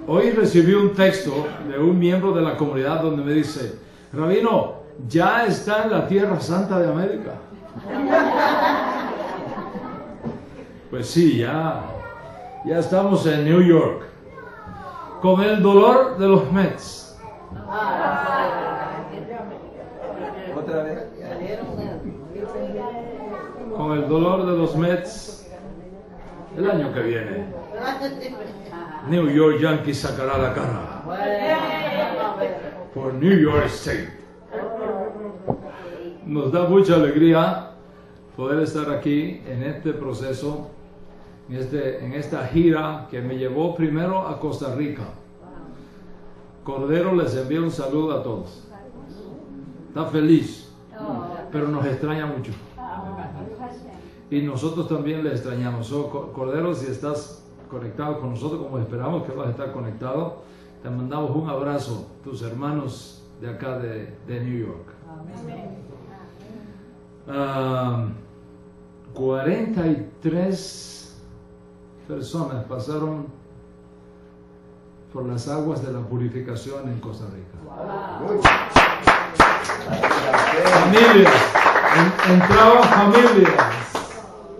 Hoy recibí un texto de un miembro de la comunidad donde me dice, Rabino, ya está en la Tierra Santa de América. Pues sí, ya estamos en New York, con el dolor de los Mets. Otra vez. Con el dolor de los Mets el año que viene. New York Yankees sacará la cara por New York State. Nos da mucha alegría poder estar aquí en este proceso, en esta gira que me llevó primero a Costa Rica. Cordero les envía un saludo a todos. Está feliz, pero nos extraña mucho. Y nosotros también le extrañamos. Cordero, si estás conectado con nosotros, como esperamos que vas a estar conectado, te mandamos un abrazo, tus hermanos de acá de New York. 43 personas pasaron por las aguas de la purificación en Costa Rica. Familias, entraban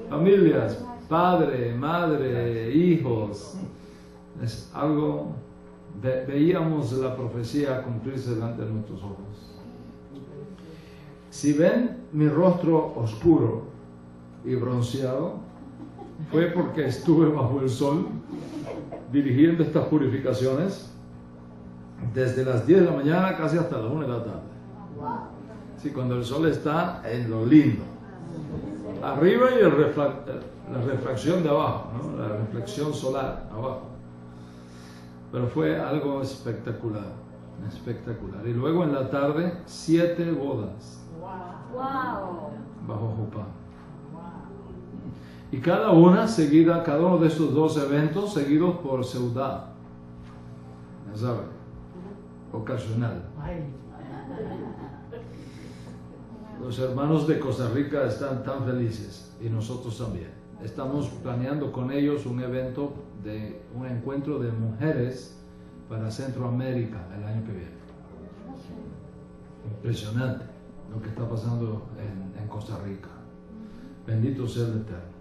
familias, padre, madre, hijos. Es algo, veíamos la profecía cumplirse delante de nuestros ojos. Si ven mi rostro oscuro y bronceado, fue porque estuve bajo el sol dirigiendo estas purificaciones desde las 10 de la mañana casi hasta las 1 de la tarde. Sí, cuando el sol está en lo lindo. Arriba y la refracción de abajo, ¿no? La reflexión solar abajo. Pero fue algo espectacular. Y luego en la tarde, 7 bodas. Bajo Jupá. Y cada uno de estos dos eventos seguidos por Seudá. Ya saben, ocasional. Los hermanos de Costa Rica están tan felices y nosotros también. Estamos planeando con ellos un evento de un encuentro de mujeres para Centroamérica el año que viene. Impresionante lo que está pasando en Costa Rica. Bendito sea el Eterno.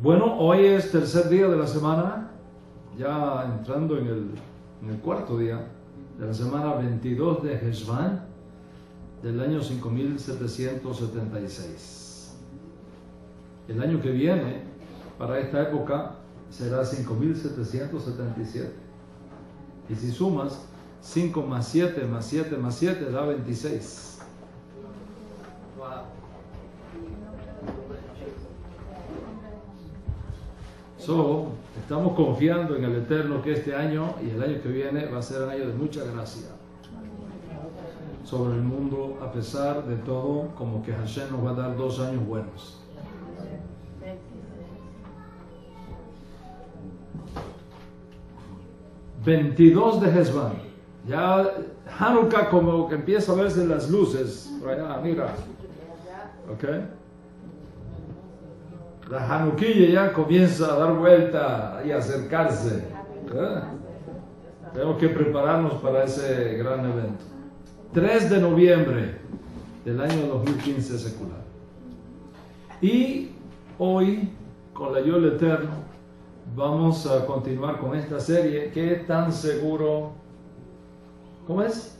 Bueno, hoy es tercer día de la semana, ya entrando en el cuarto día de la semana 22 de Heshvan del año 5776. El año que viene, para esta época, será 5777. Y si sumas 5 más 7 más 7 más 7 da 26. Estamos confiando en el Eterno que este año y el año que viene va a ser un año de mucha gracia sobre el mundo, a pesar de todo, como que Hashem nos va a dar 2 años buenos. ...22 de Heshvan... ya Hanukkah como que empieza a verse las luces por allá, mira, ¿ok? La Hanukkilla ya comienza a dar vuelta y a acercarse, ¿verdad? Tenemos que prepararnos para ese gran evento. 3 de noviembre del año 2015 secular. Y hoy, con la ayuda del Eterno, vamos a continuar con esta serie. ¿Qué tan seguro? ¿Cómo es?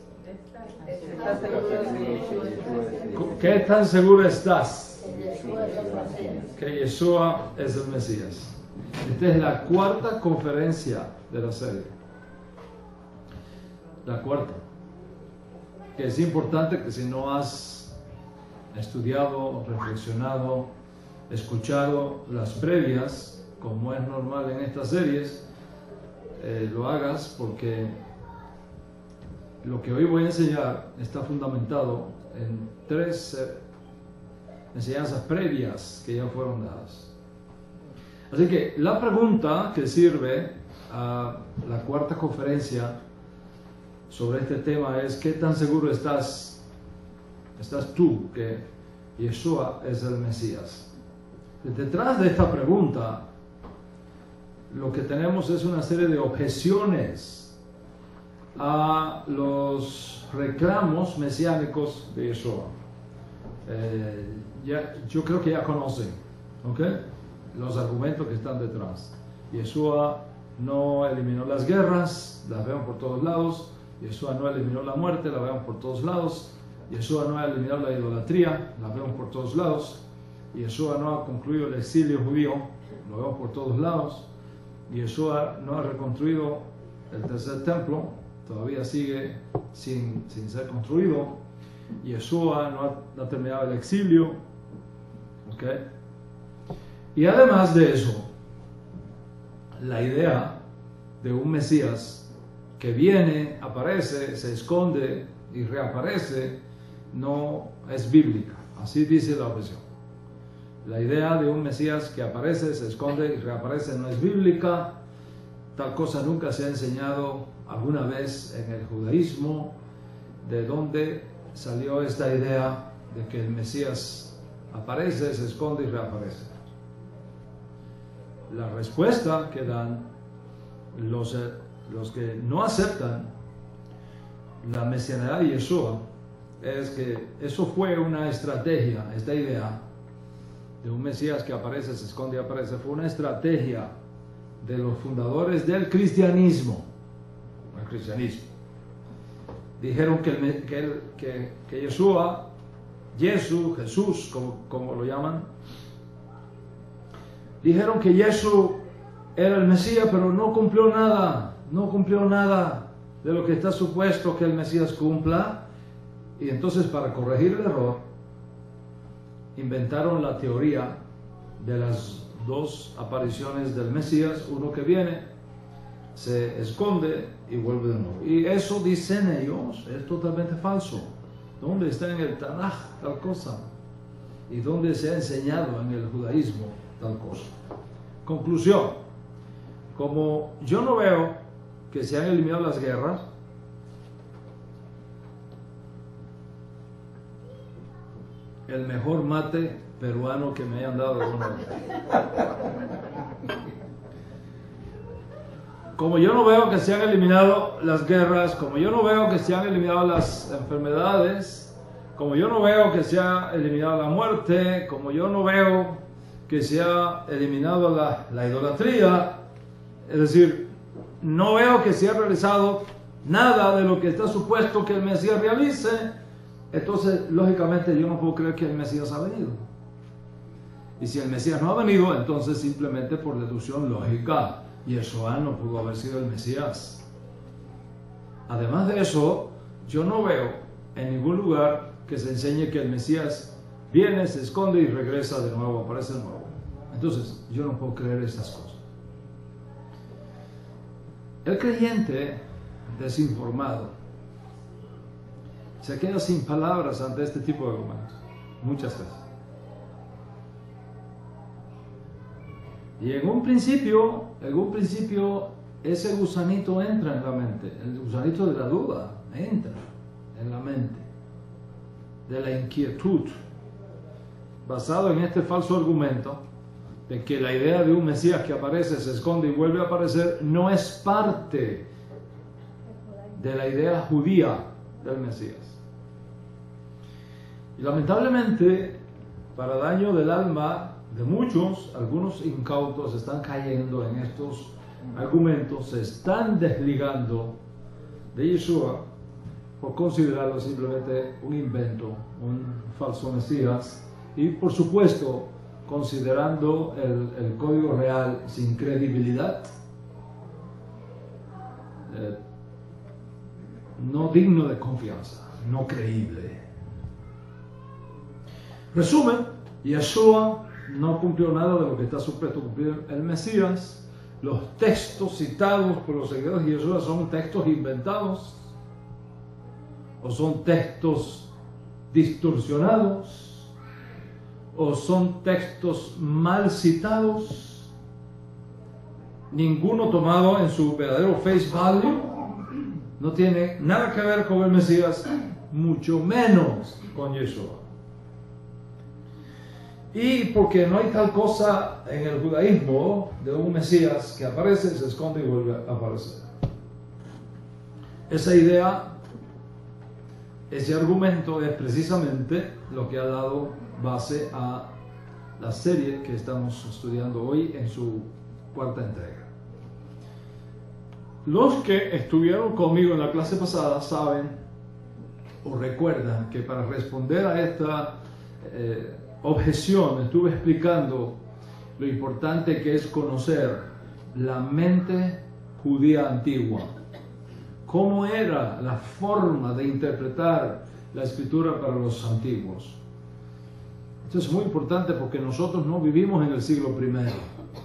¿Qué tan seguro estás que Yeshua es el Mesías? Esta es la 4ª conferencia de la serie. La 4ª. Que es importante que si no has estudiado, reflexionado, escuchado las previas, como es normal en estas series, lo hagas, porque lo que hoy voy a enseñar está fundamentado en 3 enseñanzas previas que ya fueron dadas. Así que la pregunta que sirve a la 4ª conferencia sobre este tema es: ¿qué tan seguro estás tú que Yeshua es el Mesías? Detrás de esta pregunta lo que tenemos es una serie de objeciones a los reclamos mesiánicos de Yeshua. Yo creo que ya conocen, ¿ok?, los argumentos que están detrás. Yeshua no eliminó las guerras, las vemos por todos lados. Yeshua no eliminó la muerte, la vemos por todos lados. Yeshua no ha eliminado la idolatría, la vemos por todos lados. Yeshua no ha concluido el exilio judío, lo vemos por todos lados. Yeshua no ha reconstruido el tercer templo, todavía sigue sin ser construido. Yeshua no ha terminado el exilio, ¿ok? Y además de eso, la idea de un Mesías que viene, aparece, se esconde y reaparece no es bíblica. Así dice la objeción. La idea de un Mesías que aparece, se esconde y reaparece no es bíblica. Tal cosa nunca se ha enseñado alguna vez en el judaísmo. ¿De dónde salió esta idea de que el Mesías aparece, se esconde y reaparece? La respuesta que dan los que no aceptan la mesianidad de Yeshua es que eso fue una estrategia. Esta idea de un Mesías que aparece, se esconde y aparece fue una estrategia de los fundadores del cristianismo. El cristianismo dijeron que Yeshua, Jesús, como lo llaman, dijeron que Jesús era el Mesías, pero no cumplió nada de lo que está supuesto que el Mesías cumpla. Y entonces, para corregir el error, inventaron la teoría de las dos apariciones del Mesías, uno que viene, se esconde y vuelve de nuevo. Y eso, dicen ellos, es totalmente falso. ¿Dónde está en el Tanaj tal cosa? ¿Y dónde se ha enseñado en el judaísmo tal cosa? Conclusión: como yo no veo que se han eliminado las guerras, el mejor mate peruano que me hayan dado alguna vez. Como yo no veo que se han eliminado las guerras, como yo no veo que se han eliminado las enfermedades, como yo no veo que se ha eliminado la muerte, como yo no veo que se ha eliminado la idolatría, es decir, no veo que se ha realizado nada de lo que está supuesto que el Mesías realice, entonces lógicamente yo no puedo creer que el Mesías ha venido. Y si el Mesías no ha venido, entonces simplemente por deducción lógica, Yeshua no pudo haber sido el Mesías. Además de eso, yo no veo en ningún lugar que se enseñe que el Mesías viene, se esconde y regresa de nuevo, aparece de nuevo. Entonces, yo no puedo creer estas cosas. El creyente desinformado se queda sin palabras ante este tipo de argumentos, muchas veces. Y en un principio, ese gusanito entra en la mente, el gusanito de la duda entra en la mente, de la inquietud, basado en este falso argumento de que la idea de un Mesías que aparece, se esconde y vuelve a aparecer no es parte de la idea judía del Mesías. Y lamentablemente, para daño del alma de muchos, algunos incautos están cayendo en estos argumentos, se están desligando de Yeshua por considerarlo simplemente un invento, un falso Mesías, y por supuesto considerando el código real sin credibilidad, no digno de confianza, no creíble. Resumen: Yeshua no cumplió nada de lo que está supuesto cumplir el Mesías. Los textos citados por los seguidores de Yeshua son textos inventados, o son textos distorsionados, o son textos mal citados, ninguno tomado en su verdadero face value, no tiene nada que ver con el Mesías, mucho menos con Yeshua. Y porque no hay tal cosa en el judaísmo de un Mesías que aparece, se esconde y vuelve a aparecer. Esa idea, ese argumento es precisamente lo que ha dado base a la serie que estamos estudiando hoy en su cuarta entrega. Los que estuvieron conmigo en la clase pasada saben o recuerdan que para responder a esta objeción estuve explicando lo importante que es conocer la mente judía antigua, cómo era la forma de interpretar la escritura para los antiguos. Esto es muy importante porque nosotros no vivimos en el siglo I,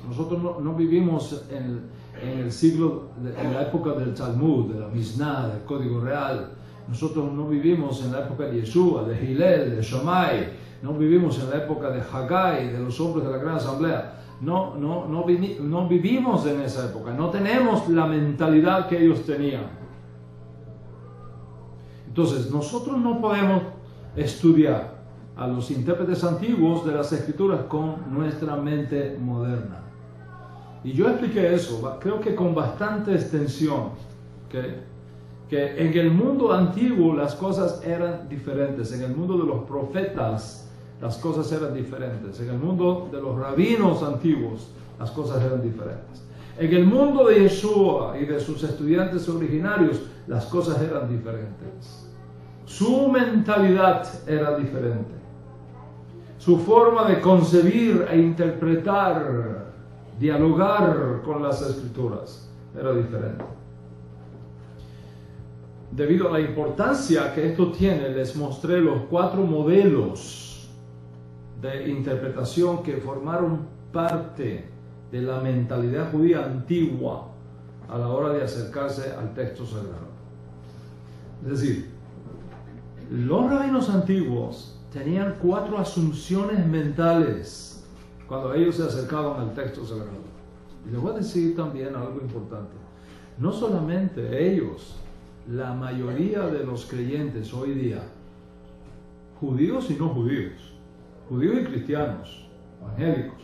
nosotros no vivimos en el siglo, en la época del Talmud, de la Mishnah, del Código Real. Nosotros no vivimos en la época de Yeshua, de Hillel, de Shammai. No vivimos en la época de Haggai, de los hombres de la Gran Asamblea. No vivimos en esa época. No tenemos la mentalidad que ellos tenían. Entonces, nosotros no podemos estudiar a los intérpretes antiguos de las Escrituras con nuestra mente moderna. Y yo expliqué eso, creo que con bastante extensión, que en el mundo antiguo las cosas eran diferentes, en el mundo de los profetas las cosas eran diferentes, en el mundo de los rabinos antiguos las cosas eran diferentes, en el mundo de Yeshua y de sus estudiantes originarios las cosas eran diferentes. Su mentalidad era diferente, su forma de concebir e interpretar, dialogar con las Escrituras era diferente. Debido a la importancia que esto tiene, les mostré los 4 modelos de interpretación que formaron parte de la mentalidad judía antigua a la hora de acercarse al texto sagrado. Es decir, los rabinos antiguos tenían 4 asunciones mentales cuando ellos se acercaban al texto sagrado. Y les voy a decir también algo importante. No solamente ellos, la mayoría de los creyentes hoy día, judíos y no judíos, judíos y cristianos, evangélicos,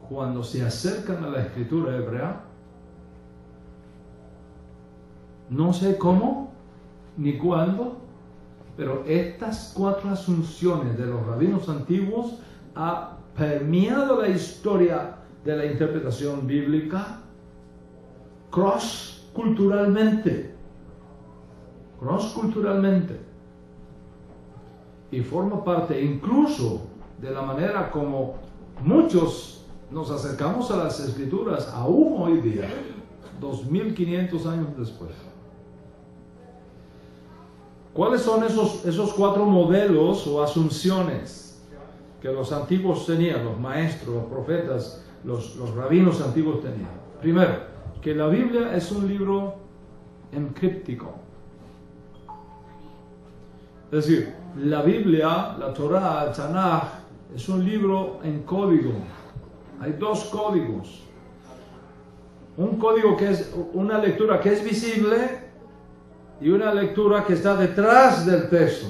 cuando se acercan a la escritura hebrea, no sé cómo ni cuándo, pero estas 4 asunciones de los rabinos antiguos ha permeado la historia de la interpretación bíblica cross-culturalmente, y forma parte incluso de la manera como muchos nos acercamos a las Escrituras aún hoy día, 2500 años después. ¿Cuáles son esos 4 modelos o asunciones que los antiguos tenían, los maestros, los profetas, los rabinos antiguos tenían? Primero, que la Biblia es un libro encríptico. Es decir, la Biblia, la Torah, el Tanaj, es un libro en código. Hay 2 códigos. Un código que es una lectura que es visible y una lectura que está detrás del texto.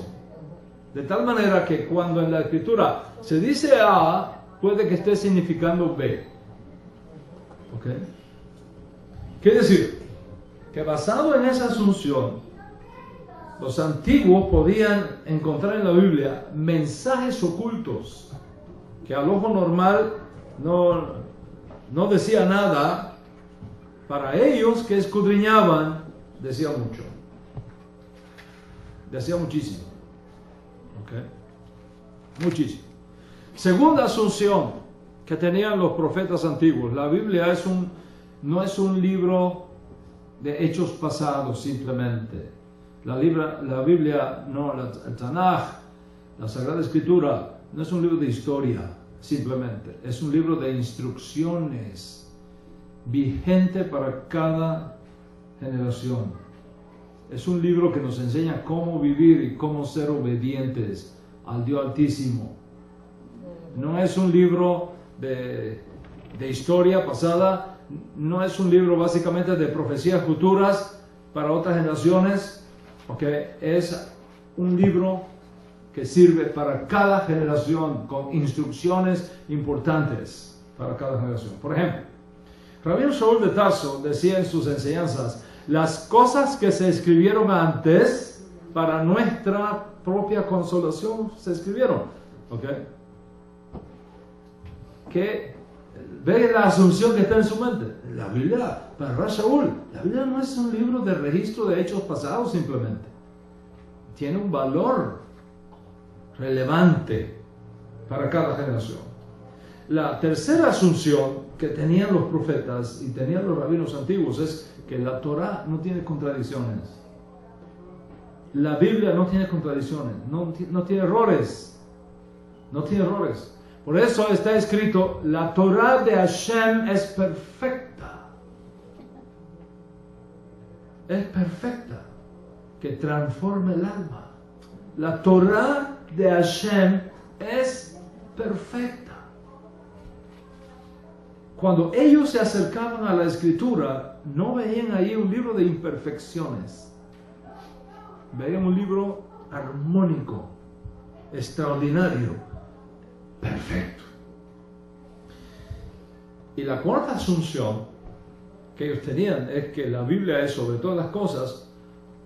De tal manera que cuando en la escritura se dice A, puede que esté significando B. ¿Ok? Quiere decir que basado en esa asunción, los antiguos podían encontrar en la Biblia mensajes ocultos que al ojo normal no decía nada. Para ellos que escudriñaban, decía mucho. Decía muchísimo. ¿Ok? Muchísimo. Segunda asunción que tenían los profetas antiguos: la Biblia no es un libro de hechos pasados simplemente. La Biblia, no, el Tanaj, la Sagrada Escritura, no es un libro de historia simplemente. Es un libro de instrucciones vigente para cada generación. Es un libro que nos enseña cómo vivir y cómo ser obedientes al Dios Altísimo. No es un libro de historia pasada, no es un libro básicamente de profecías futuras para otras generaciones, porque es un libro que sirve para cada generación, con instrucciones importantes para cada generación. Por ejemplo, Rabino Shaul de Tarso decía en sus enseñanzas: las cosas que se escribieron antes para nuestra propia consolación se escribieron. ¿Ok? Que ve la asunción que está en su mente. La Biblia, para Rabino Shaul, la Biblia no es un libro de registro de hechos pasados simplemente. Tiene un valor relevante para cada generación. La tercera asunción que tenían los profetas y tenían los rabinos antiguos es que la Torah no tiene contradicciones. La Biblia no tiene contradicciones, no tiene errores. No tiene errores. Por eso está escrito: la Torah de Hashem es perfecta. Es perfecta, que transforma el alma. La Torah de Hashem es perfecta. Cuando ellos se acercaban a la Escritura, no veían ahí un libro de imperfecciones. Veían un libro armónico, extraordinario, perfecto. Y la cuarta asunción que ellos tenían es que la Biblia es, sobre todas las cosas,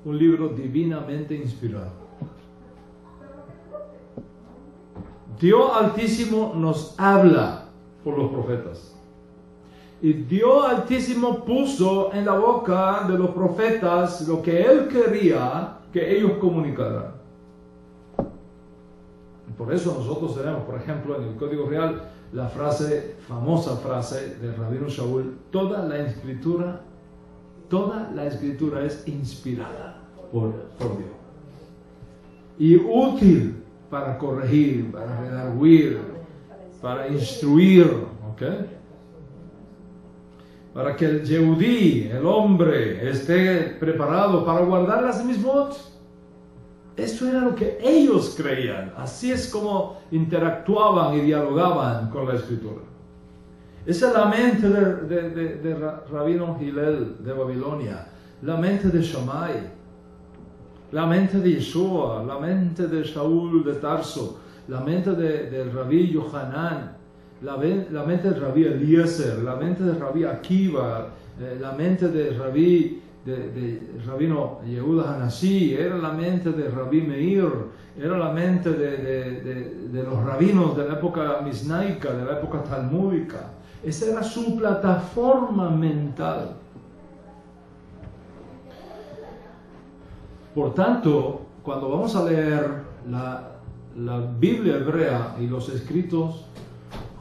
un libro divinamente inspirado. Dios Altísimo nos habla por los profetas. Y Dios Altísimo puso en la boca de los profetas lo que Él quería que ellos comunicaran. Y por eso nosotros tenemos, por ejemplo, en el Código Real, la famosa frase de Rabino Shaul: toda la escritura es inspirada por Dios. Y útil para corregir, para redarguir, para instruir, ¿ok? Para que el Yehudí, el hombre, esté preparado para guardar las mismot. Esto era lo que ellos creían. Así es como interactuaban y dialogaban con la Escritura. Esa es la mente de Rabino Hillel de Babilonia, la mente de Shammai, la mente de Yeshua, la mente de Shaul de Tarso, la mente del Rabí Yohanan, la mente del Rabí Eliezer, la mente del Rabí Akiva, la mente del Rabino Yehuda Hanasí, era la mente de Rabí Meir, era la mente de los rabinos de la época misnaica, de la época talmúdica. Esa era su plataforma mental. Por tanto, cuando vamos a leer la Biblia hebrea y los escritos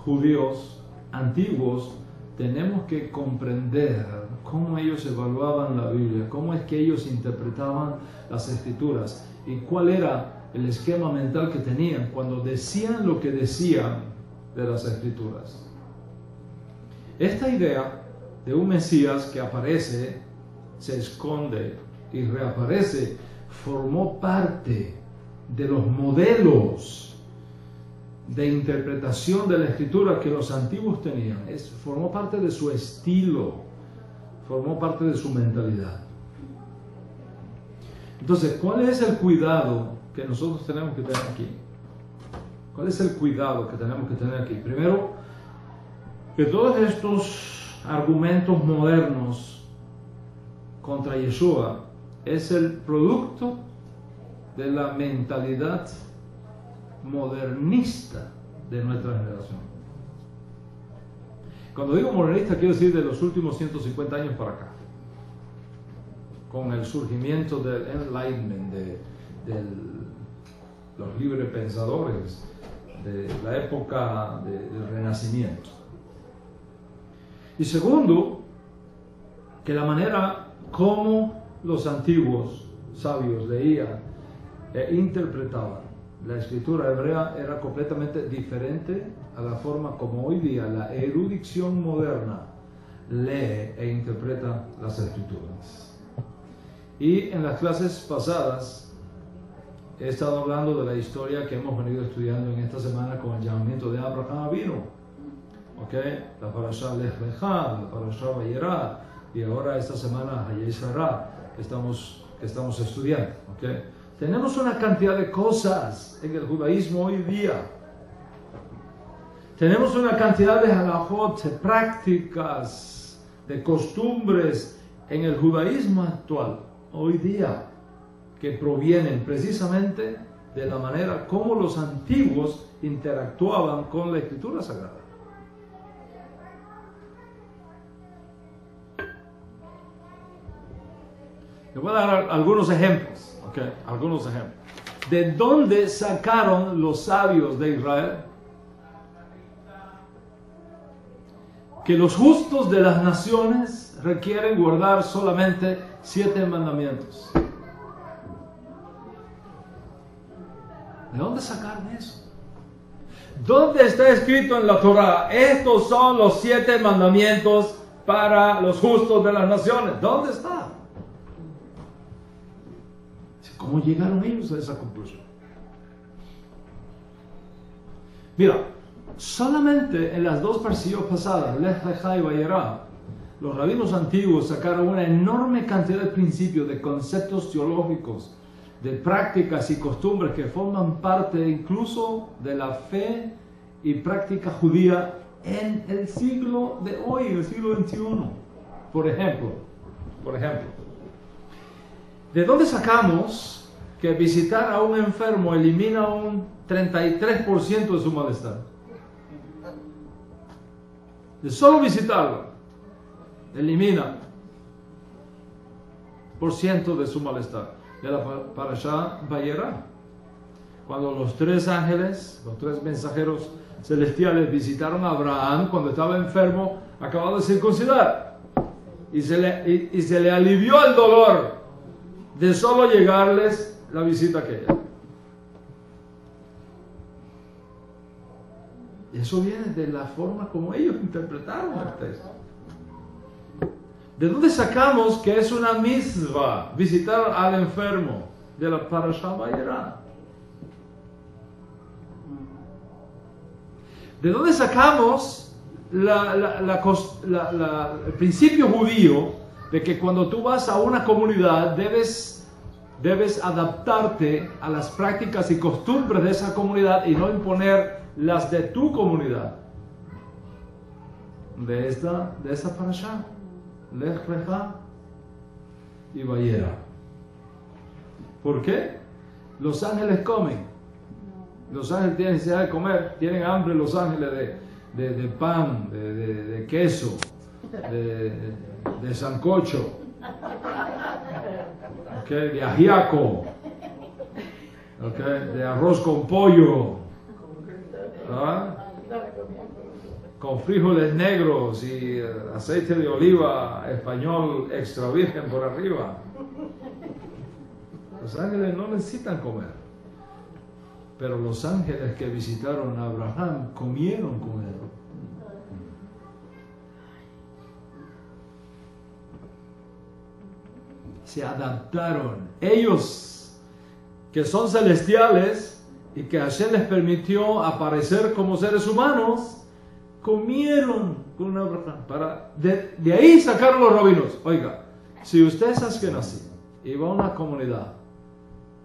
judíos antiguos, tenemos que comprender cómo ellos evaluaban la Biblia, cómo es que ellos interpretaban las escrituras y cuál era el esquema mental que tenían cuando decían lo que decían de las escrituras. Esta idea de un Mesías que aparece, se esconde y reaparece, formó parte de los modelos de interpretación de la escritura que los antiguos tenían. Formó parte de su estilo, formó parte de su mentalidad. Entonces, ¿cuál es el cuidado que nosotros tenemos que tener aquí? ¿Cuál es el cuidado que tenemos que tener aquí? Primero, que todos estos argumentos modernos contra Yeshua es el producto de la mentalidad modernista de nuestra generación. Cuando digo modernista, quiero decir de los últimos 150 años para acá, con el surgimiento del Enlightenment, de los libres pensadores, de la época del Renacimiento. Y segundo, que la manera como los antiguos sabios leían e interpretaban la escritura hebrea era completamente diferente a la forma como hoy día la erudición moderna lee e interpreta las escrituras. Y en las clases pasadas he estado hablando de la historia que hemos venido estudiando en esta semana con el llamamiento de Abraham Avinu. La parashá Lech Lecha, la parashá Vayera, y ahora esta semana Hayei Sarah que estamos estudiando. Tenemos una cantidad de cosas en el judaísmo hoy día. Tenemos una cantidad de halajot, de prácticas, de costumbres en el judaísmo actual, hoy día, que provienen precisamente de la manera como los antiguos interactuaban con la Escritura Sagrada. Les voy a dar algunos ejemplos, ¿ok? Algunos ejemplos. ¿De dónde sacaron los sabios de Israel que los justos de las naciones requieren guardar solamente 7 mandamientos? ¿De dónde sacaron eso? ¿Dónde está escrito en la Torá? Estos son los 7 mandamientos para los justos de las naciones. ¿Dónde está? ¿Cómo llegaron ellos a esa conclusión? Mira, solamente en las 2 parashot pasadas, Lech Lecha y Vayera, los rabinos antiguos sacaron una enorme cantidad de principios, de conceptos teológicos, de prácticas y costumbres que forman parte incluso de la fe y práctica judía en el siglo de hoy, en el siglo XXI. Por ejemplo, ¿de dónde sacamos que visitar a un enfermo elimina un 33% de su malestar? De solo visitarlo, elimina % de su malestar. De la parashá Vayera, cuando los 3 ángeles, los 3 mensajeros celestiales visitaron a Abraham cuando estaba enfermo, acabado de circuncidar, y se le alivió el dolor de solo llegarles la visita aquella. Y eso viene de la forma como ellos interpretaron el texto. ¿De dónde sacamos que es una mitzvah visitar al enfermo? De la parashá Vayera. ¿De dónde sacamos el principio judío de que cuando tú vas a una comunidad debes adaptarte a las prácticas y costumbres de esa comunidad y no imponer las de tu comunidad? De esa parashá, Lech Lecha y Vayera. ¿Por qué? Los ángeles comen. Los ángeles tienen necesidad de comer, tienen hambre los ángeles de pan, de queso, de sancocho, okay, de ajiaco, okay, de arroz con pollo, ¿ah? Con frijoles negros y aceite de oliva español extra virgen por arriba. Los ángeles no necesitan comer, pero los ángeles que visitaron a Abraham comieron con él. Se adaptaron. Ellos, que son celestiales y que Hashem les permitió aparecer como seres humanos, comieron con Abraham. De ahí sacaron los rabinos. Oiga, si usted es askenazí y va a una comunidad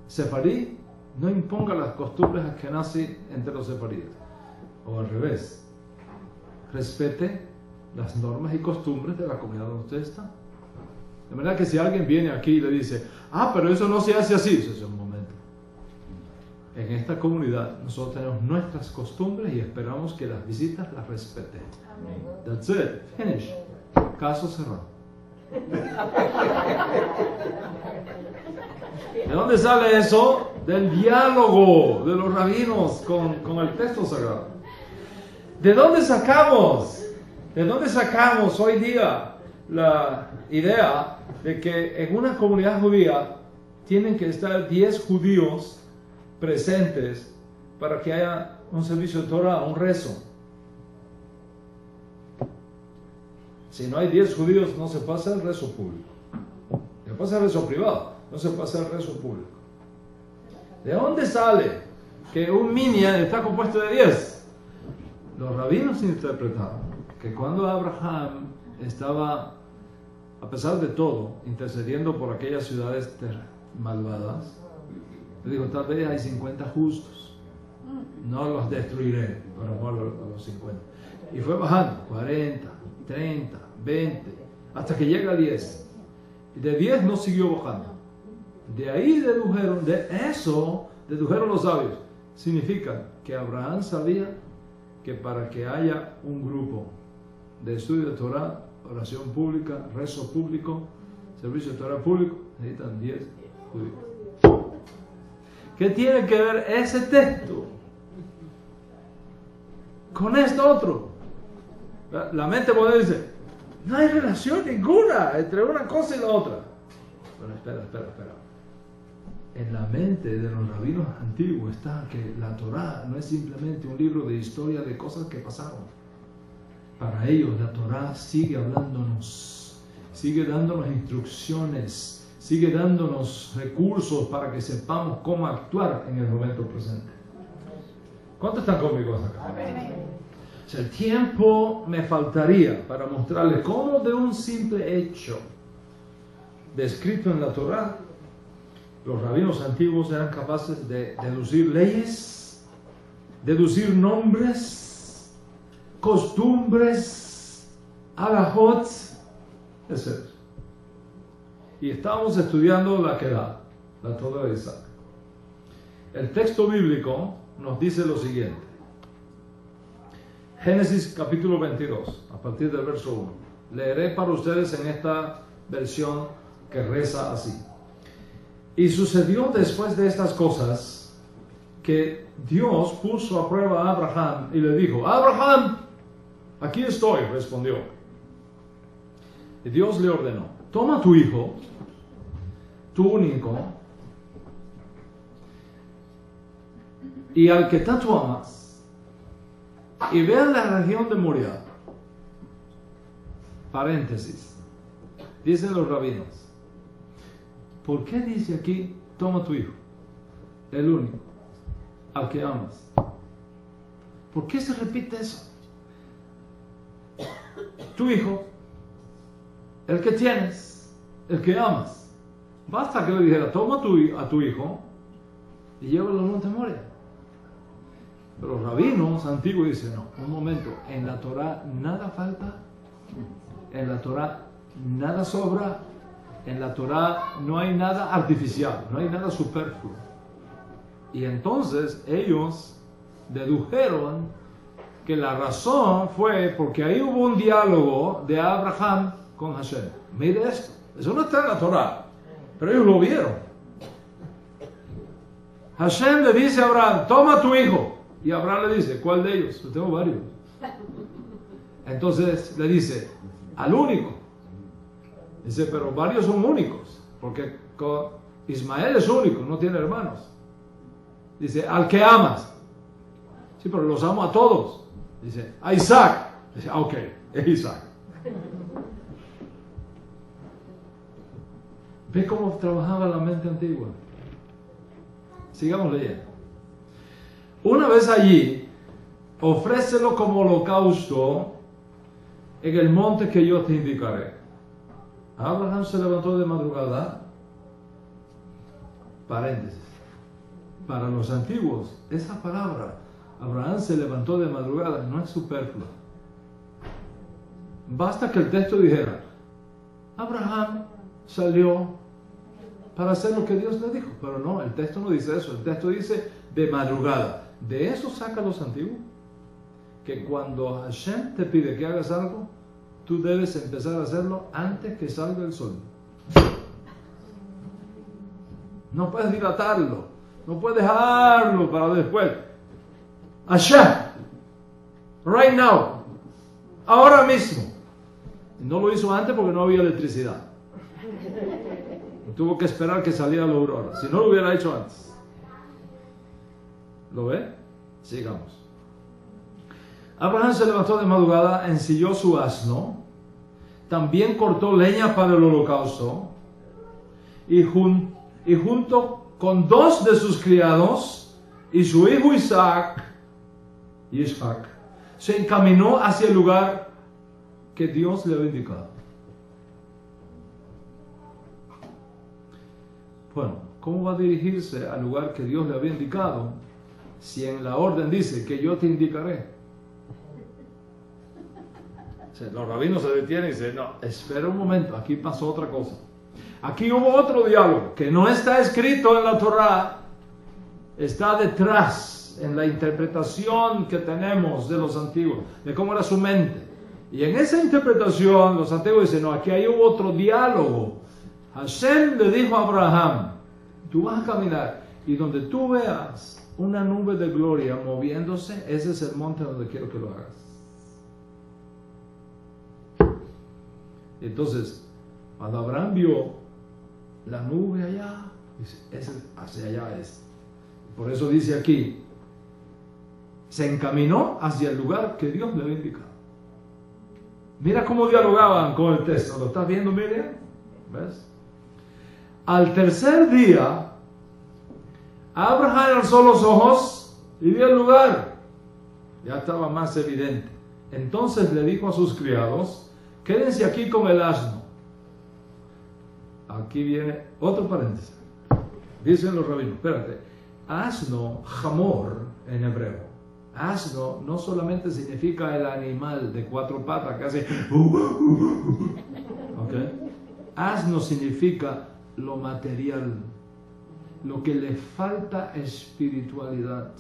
sefarí, no imponga las costumbres askenazí entre los sefaríes. O al revés, respete las normas y costumbres de la comunidad donde usted está. De manera que si alguien viene aquí y le dice, pero eso no se hace así, eso es un momento. En esta comunidad nosotros tenemos nuestras costumbres y esperamos que las visitas las respeten. That's it. Finish. Caso cerrado. ¿De dónde sale eso? Del diálogo de los rabinos con el texto sagrado. ¿De dónde sacamos hoy día la idea de que en una comunidad judía tienen que estar 10 judíos presentes para que haya un servicio de Torah, un rezo? Si no hay 10 judíos, no se pasa el rezo público. Se pasa el rezo privado, no se pasa el rezo público. ¿De dónde sale que un minyan está compuesto de 10? Los rabinos interpretaron que cuando Abraham estaba, a pesar de todo, intercediendo por aquellas ciudades malvadas, Le dijo, tal vez hay 50 justos. No los destruiré por amor a los 50. Y fue bajando, 40, 30, 20, hasta que llega a 10. Y de 10 no siguió bajando. De ahí dedujeron los sabios. Significa que Abraham sabía que para que haya un grupo de estudio de Torah, oración pública, rezo público, servicio de Torah público, necesitan 10 judíos. ¿Qué tiene que ver ese texto con este otro? La mente puede decir, no hay relación ninguna entre una cosa y la otra. Pero espera. En la mente de los rabinos antiguos está que la Torah no es simplemente un libro de historia de cosas que pasaron. Para ellos la Torah sigue hablándonos, sigue dándonos instrucciones, sigue dándonos recursos para que sepamos cómo actuar en el momento presente. ¿Cuántos están conmigo acá? O sea, el tiempo me faltaría para mostrarles cómo de un simple hecho descrito en la Torah, los rabinos antiguos eran capaces de deducir leyes, deducir nombres, costumbres, alajot, etc. Y estábamos estudiando la Kedah, la Torah de Isaac. El texto bíblico nos dice lo siguiente. Génesis capítulo 22, a partir del verso 1. Leeré para ustedes en esta versión que reza así. Y sucedió después de estas cosas que Dios puso a prueba a Abraham y le dijo, Abraham, aquí estoy, respondió. Y Dios le ordenó, toma tu hijo, tu único, y al que tanto amas, y ve a la región de Moriah. Paréntesis. Dicen los rabinos. ¿Por qué dice aquí, toma tu hijo, el único, al que amas? ¿Por qué se repite eso? Tu hijo, el que tienes, el que amas. Basta que le dijera, toma a tu hijo y llévalo al monte Moriah. Pero los rabinos antiguos dicen, no, un momento, en la Torah nada falta, en la Torah nada sobra, en la Torah no hay nada artificial, no hay nada superfluo. Y entonces ellos dedujeron que la razón fue porque ahí hubo un diálogo de Abraham con Hashem. Mire esto, eso no está en la Torah, pero ellos lo vieron. Hashem le dice a Abraham, toma tu hijo. Y Abraham le dice, ¿cuál de ellos? Yo tengo varios. Entonces le dice, al único. Dice, pero varios son únicos, porque Ismael es único, no tiene hermanos. Dice, al que amas. Sí, pero los amo a todos. Dice, a Isaac. Dice, ok, es Isaac. ¿Ve cómo trabajaba la mente antigua? Sigamos leyendo. Una vez allí, ofrécelo como holocausto en el monte que yo te indicaré. Abraham se levantó de madrugada. Paréntesis. Para los antiguos, esa palabra, Abraham se levantó de madrugada, no es superflua. Basta que el texto dijera, Abraham salió para hacer lo que Dios le dijo. Pero no, el texto no dice eso. El texto dice de madrugada. De eso sacan los antiguos. Que cuando Hashem te pide que hagas algo, tú debes empezar a hacerlo antes que salga el sol. No puedes dilatarlo. No puedes dejarlo para después. Hashem, right now, ahora mismo. Y no lo hizo antes porque no había electricidad. Tuvo que esperar que saliera la aurora. Si no lo hubiera hecho antes. ¿Lo ve? Sigamos. Abraham se levantó de madrugada, ensilló su asno, también cortó leña para el holocausto y junto con 2 de sus criados y su hijo Isaac, se encaminó hacia el lugar que Dios le había indicado. Bueno, ¿cómo va a dirigirse al lugar que Dios le había indicado si en la orden dice que yo te indicaré? Los rabinos se detienen y dicen, no, espera un momento, aquí pasó otra cosa. Aquí hubo otro diálogo que no está escrito en la Torá, está detrás en la interpretación que tenemos de los antiguos, de cómo era su mente. Y en esa interpretación los antiguos dicen, no, aquí hay otro diálogo. Hashem le dijo a Abraham, tú vas a caminar y donde tú veas una nube de gloria moviéndose, ese es el monte donde quiero que lo hagas. Entonces, cuando Abraham vio la nube allá, dice, hacia allá es. Por eso dice aquí, se encaminó hacia el lugar que Dios le había indicado. Mira cómo dialogaban con el texto. ¿Lo estás viendo, Miriam? ¿Ves? Al tercer día, Abraham alzó los ojos y vio el lugar. Ya estaba más evidente. Entonces le dijo a sus criados, quédense aquí con el asno. Aquí viene otro paréntesis. Dicen los rabinos, espérate, asno, jamor en hebreo. Asno no solamente significa el animal de cuatro patas que hace ¿okay? Asno significa lo material, lo que le falta espiritualidad.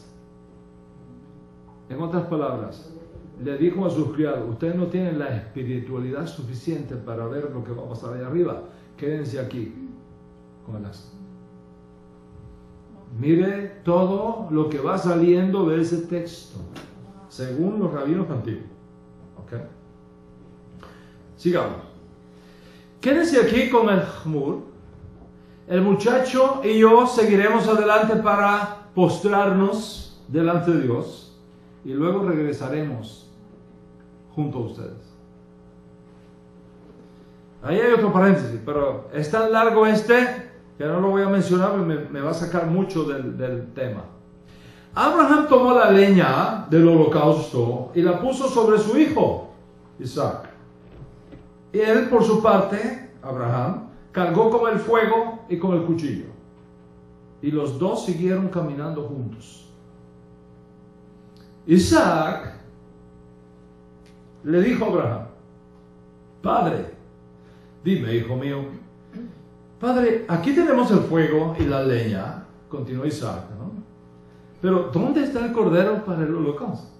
En otras palabras, le dijo a sus criados, ustedes no tienen la espiritualidad suficiente para ver lo que va a pasar allá arriba, quédense aquí con el asno. Mire todo lo que va saliendo de ese texto, según los rabinos antiguos. ¿Okay? Sigamos. Quédense aquí con el jamur. El muchacho y yo seguiremos adelante para postrarnos delante de Dios y luego regresaremos junto a ustedes. Ahí hay otro paréntesis, pero es tan largo que no lo voy a mencionar, me va a sacar mucho del tema. Abraham tomó la leña del holocausto y la puso sobre su hijo, Isaac. Y él, por su parte, Abraham, cargó con el fuego y con el cuchillo. Y los dos siguieron caminando juntos. Isaac le dijo a Abraham, Padre, dime, hijo mío, Padre, aquí tenemos el fuego y la leña, continuó Isaac, ¿no? Pero ¿dónde está el cordero para el holocausto?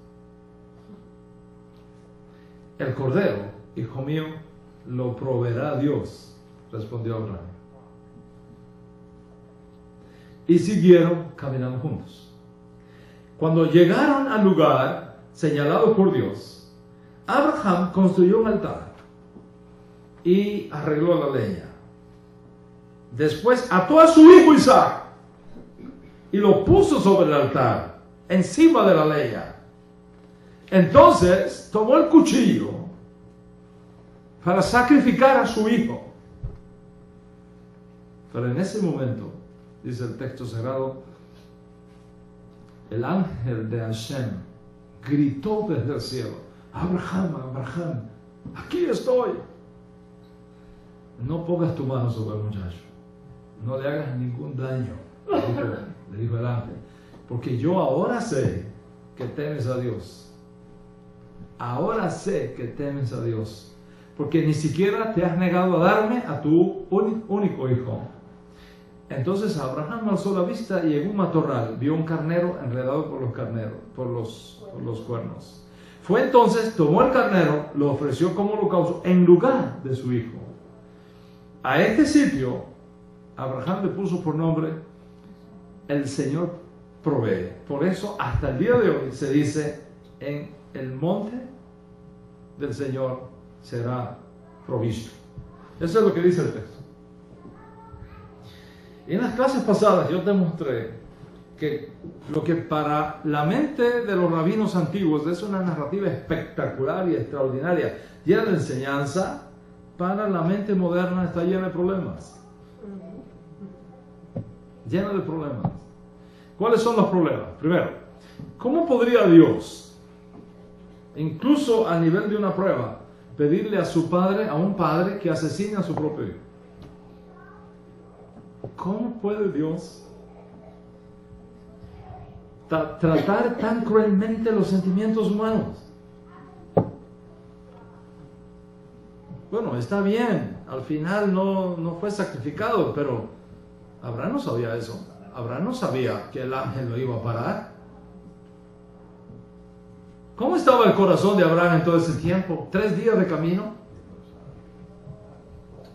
El cordero, hijo mío, lo proveerá Dios, respondió Abraham. Y siguieron caminando juntos. Cuando llegaron al lugar señalado por Dios, Abraham construyó un altar y arregló la leña. Después ató a su hijo Isaac y lo puso sobre el altar, encima de la leña. Entonces tomó el cuchillo para sacrificar a su hijo. Pero en ese momento, dice el texto sagrado, el ángel de Hashem gritó desde el cielo, Abraham, Abraham, aquí estoy. No pongas tu mano sobre el muchacho. No le hagas ningún daño, le dijo el ángel, porque yo ahora sé que temes a Dios. Ahora sé que temes a Dios, porque ni siquiera te has negado a darme a tu único hijo. Entonces Abraham alzó la vista y en un matorral vio un carnero enredado por los cuernos. Fue entonces, tomó el carnero, lo ofreció como holocausto en lugar de su hijo. A este sitio Abraham le puso por nombre el Señor provee. Por eso hasta el día de hoy se dice, en el monte del Señor será provisto. Eso es lo que dice el texto. En las clases pasadas yo demostré que lo que para la mente de los rabinos antiguos es una narrativa espectacular y extraordinaria, llena de enseñanza, para la mente moderna está llena de problemas. Llena de problemas. ¿Cuáles son los problemas? Primero, ¿cómo podría Dios, incluso a nivel de una prueba, pedirle a un padre que asesine a su propio hijo? ¿cómo puede Dios tratar tan cruelmente los sentimientos humanos? Bueno, está bien, al final no fue sacrificado, pero Abraham no sabía eso. Abraham no sabía que el ángel lo iba a parar. ¿Cómo estaba el corazón de Abraham en todo ese tiempo? 3 días de camino,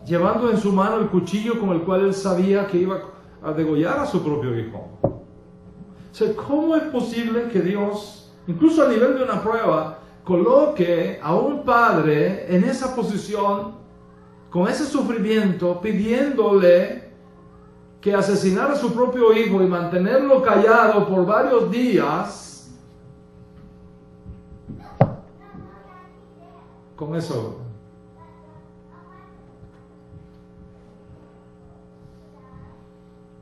llevando en su mano el cuchillo con el cual él sabía que iba a degollar a su propio hijo. O sea, ¿cómo es posible que Dios, incluso a nivel de una prueba, coloque a un padre en esa posición, con ese sufrimiento, pidiéndole que asesinara a su propio hijo y mantenerlo callado por varios días? Con eso,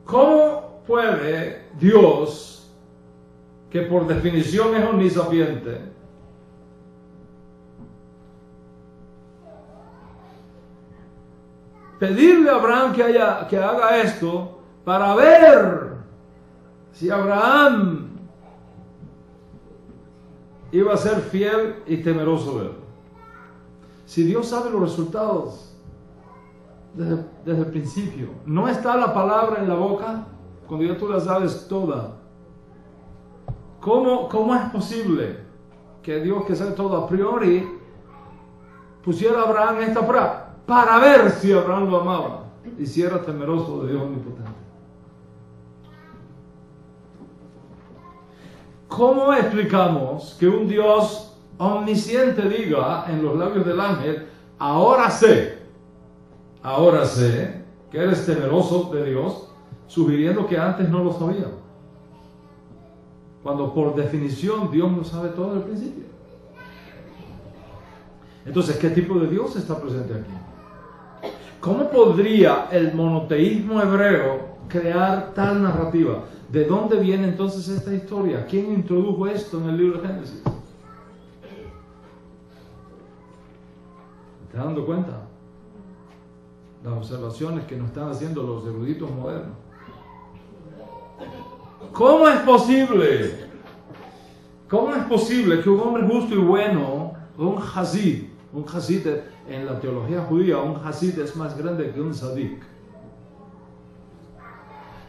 ¿cómo puede Dios, que por definición es omnisapiente, pedirle a Abraham que haga esto para ver si Abraham iba a ser fiel y temeroso de él? Si Dios sabe los resultados desde el principio, no está la palabra en la boca cuando ya tú la sabes toda. ¿Cómo es posible que Dios, que sabe todo a priori, pusiera a Abraham en esta prueba para ver si Abraham lo amaba y si era temeroso de Dios omnipotente? ¿Cómo explicamos que un Dios omnisciente diga en los labios del ángel: ahora sé que eres temeroso de Dios, sugiriendo que antes no lo sabía, cuando por definición Dios lo sabe todo desde el principio? Entonces, ¿qué tipo de Dios está presente aquí? ¿Cómo podría el monoteísmo hebreo crear tal narrativa? ¿De dónde viene entonces esta historia? ¿Quién introdujo esto en el libro de Génesis? ¿Te estás dando cuenta? Las observaciones que nos están haciendo los eruditos modernos. ¿Cómo es posible que un hombre justo y bueno, un Hasid en la teología judía, un Hasid es más grande que un Sadik?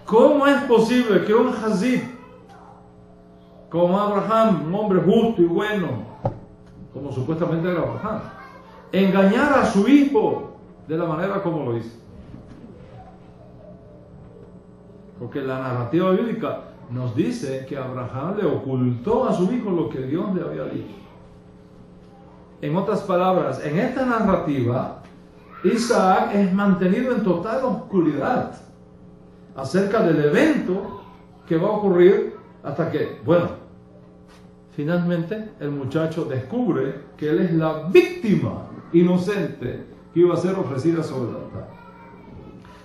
¿Cómo es posible que un Hasid como Abraham, un hombre justo y bueno, como supuestamente era Abraham, engañara a su hijo de la manera como lo hizo? Porque la narrativa bíblica nos dice que Abraham le ocultó a su hijo lo que Dios le había dicho. En otras palabras, en esta narrativa, Isaac es mantenido en total oscuridad acerca del evento que va a ocurrir, hasta que, finalmente el muchacho descubre que él es la víctima inocente que iba a ser ofrecida sobre el altar.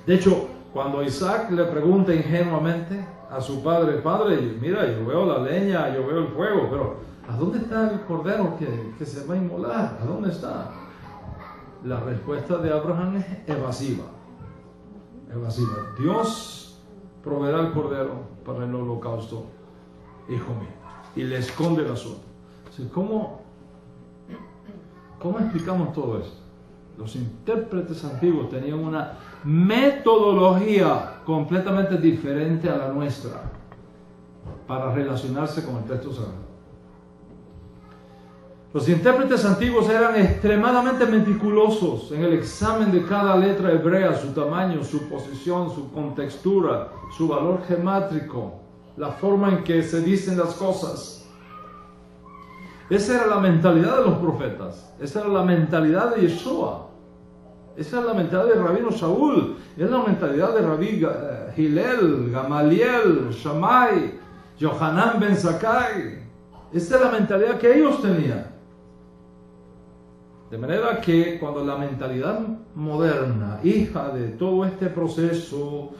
De hecho, cuando Isaac le pregunta ingenuamente a su padre: padre, mira, yo veo la leña, yo veo el fuego, pero ¿a dónde está el cordero que se va a inmolar? ¿A dónde está? La respuesta de Abraham es evasiva. Dios proveerá el cordero para el holocausto, hijo mío. Y le esconde el asunto. ¿Cómo explicamos todo esto? Los intérpretes antiguos tenían una metodología completamente diferente a la nuestra para relacionarse con el texto sagrado. Los intérpretes antiguos eran extremadamente meticulosos en el examen de cada letra hebrea, su tamaño, su posición, su contextura, su valor gemátrico, la forma en que se dicen las cosas. Esa era la mentalidad de los profetas, esa era la mentalidad de Yeshua, esa era la mentalidad de Rabino Shaul, es la mentalidad de Rabí Hillel, Gamaliel, Shammai, Yohanan ben Zakkai. Esa es la mentalidad que ellos tenían. De manera que cuando la mentalidad moderna, hija de todo este proceso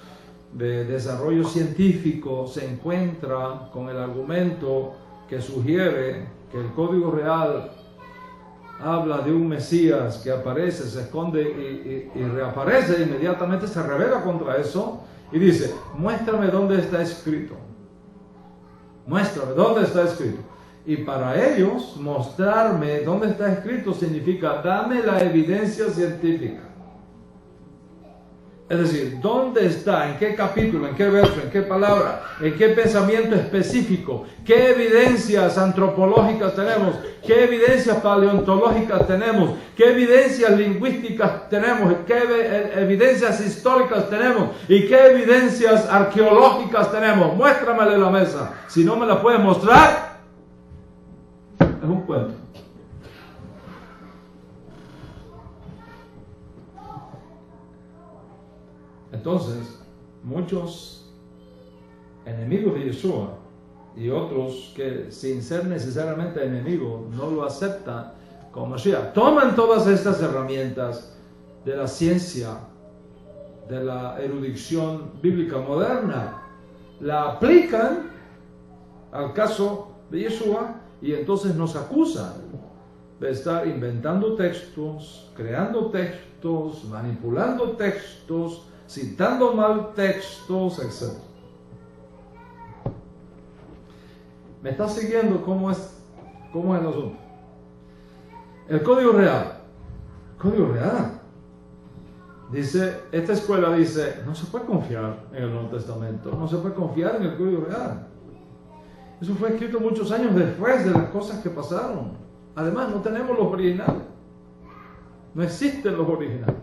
de desarrollo científico, se encuentra con el argumento que sugiere que el código real habla de un Mesías que aparece, se esconde y reaparece, inmediatamente se revela contra eso Y dice, muéstrame dónde está escrito. Muéstrame dónde está escrito. Y para ellos, mostrarme dónde está escrito significa dame la evidencia científica. Es decir, ¿dónde está? ¿En qué capítulo? ¿En qué verso? ¿En qué palabra? ¿En qué pensamiento específico? ¿Qué evidencias antropológicas tenemos? ¿Qué evidencias paleontológicas tenemos? ¿Qué evidencias lingüísticas tenemos? ¿Qué evidencias históricas tenemos? ¿Y qué evidencias arqueológicas tenemos? Muéstramele la mesa. Si no me la puedes mostrar, es un cuento. Entonces, muchos enemigos de Yeshua y otros que sin ser necesariamente enemigos no lo aceptan como Mashiach, toman todas estas herramientas de la ciencia, de la erudición bíblica moderna, la aplican al caso de Yeshua y entonces nos acusan de estar inventando textos, creando textos, manipulando textos, citando mal textos, etc. ¿Me estás siguiendo cómo es el asunto? El código real. Código real. Dice, esta escuela dice, no se puede confiar en el Nuevo Testamento, no se puede confiar en el código real. Eso fue escrito muchos años después de las cosas que pasaron. Además, no tenemos los originales. No existen los originales.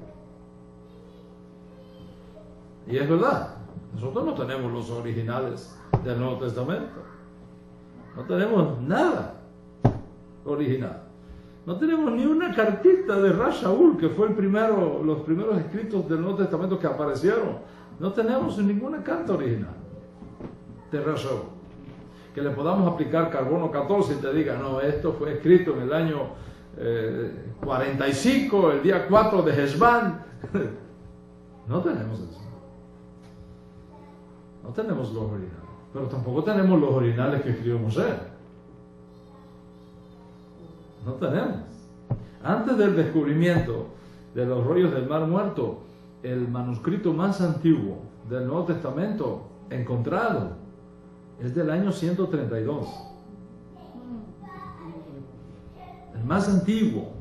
Y es verdad, nosotros no tenemos los originales del Nuevo Testamento. No tenemos nada original. No tenemos ni una cartita de Rash Shaul, que fue los primeros escritos del Nuevo Testamento que aparecieron. No tenemos ninguna carta original de Rash Shaul. Que le podamos aplicar carbono 14 y te diga, no, esto fue escrito en el año 45, el día 4 de Heshvan. No tenemos eso. No tenemos los originales, pero tampoco tenemos los originales que escribió Moshe. No tenemos. Antes del descubrimiento de los rollos del Mar Muerto, el manuscrito más antiguo del Nuevo Testamento encontrado es del año 132. El más antiguo,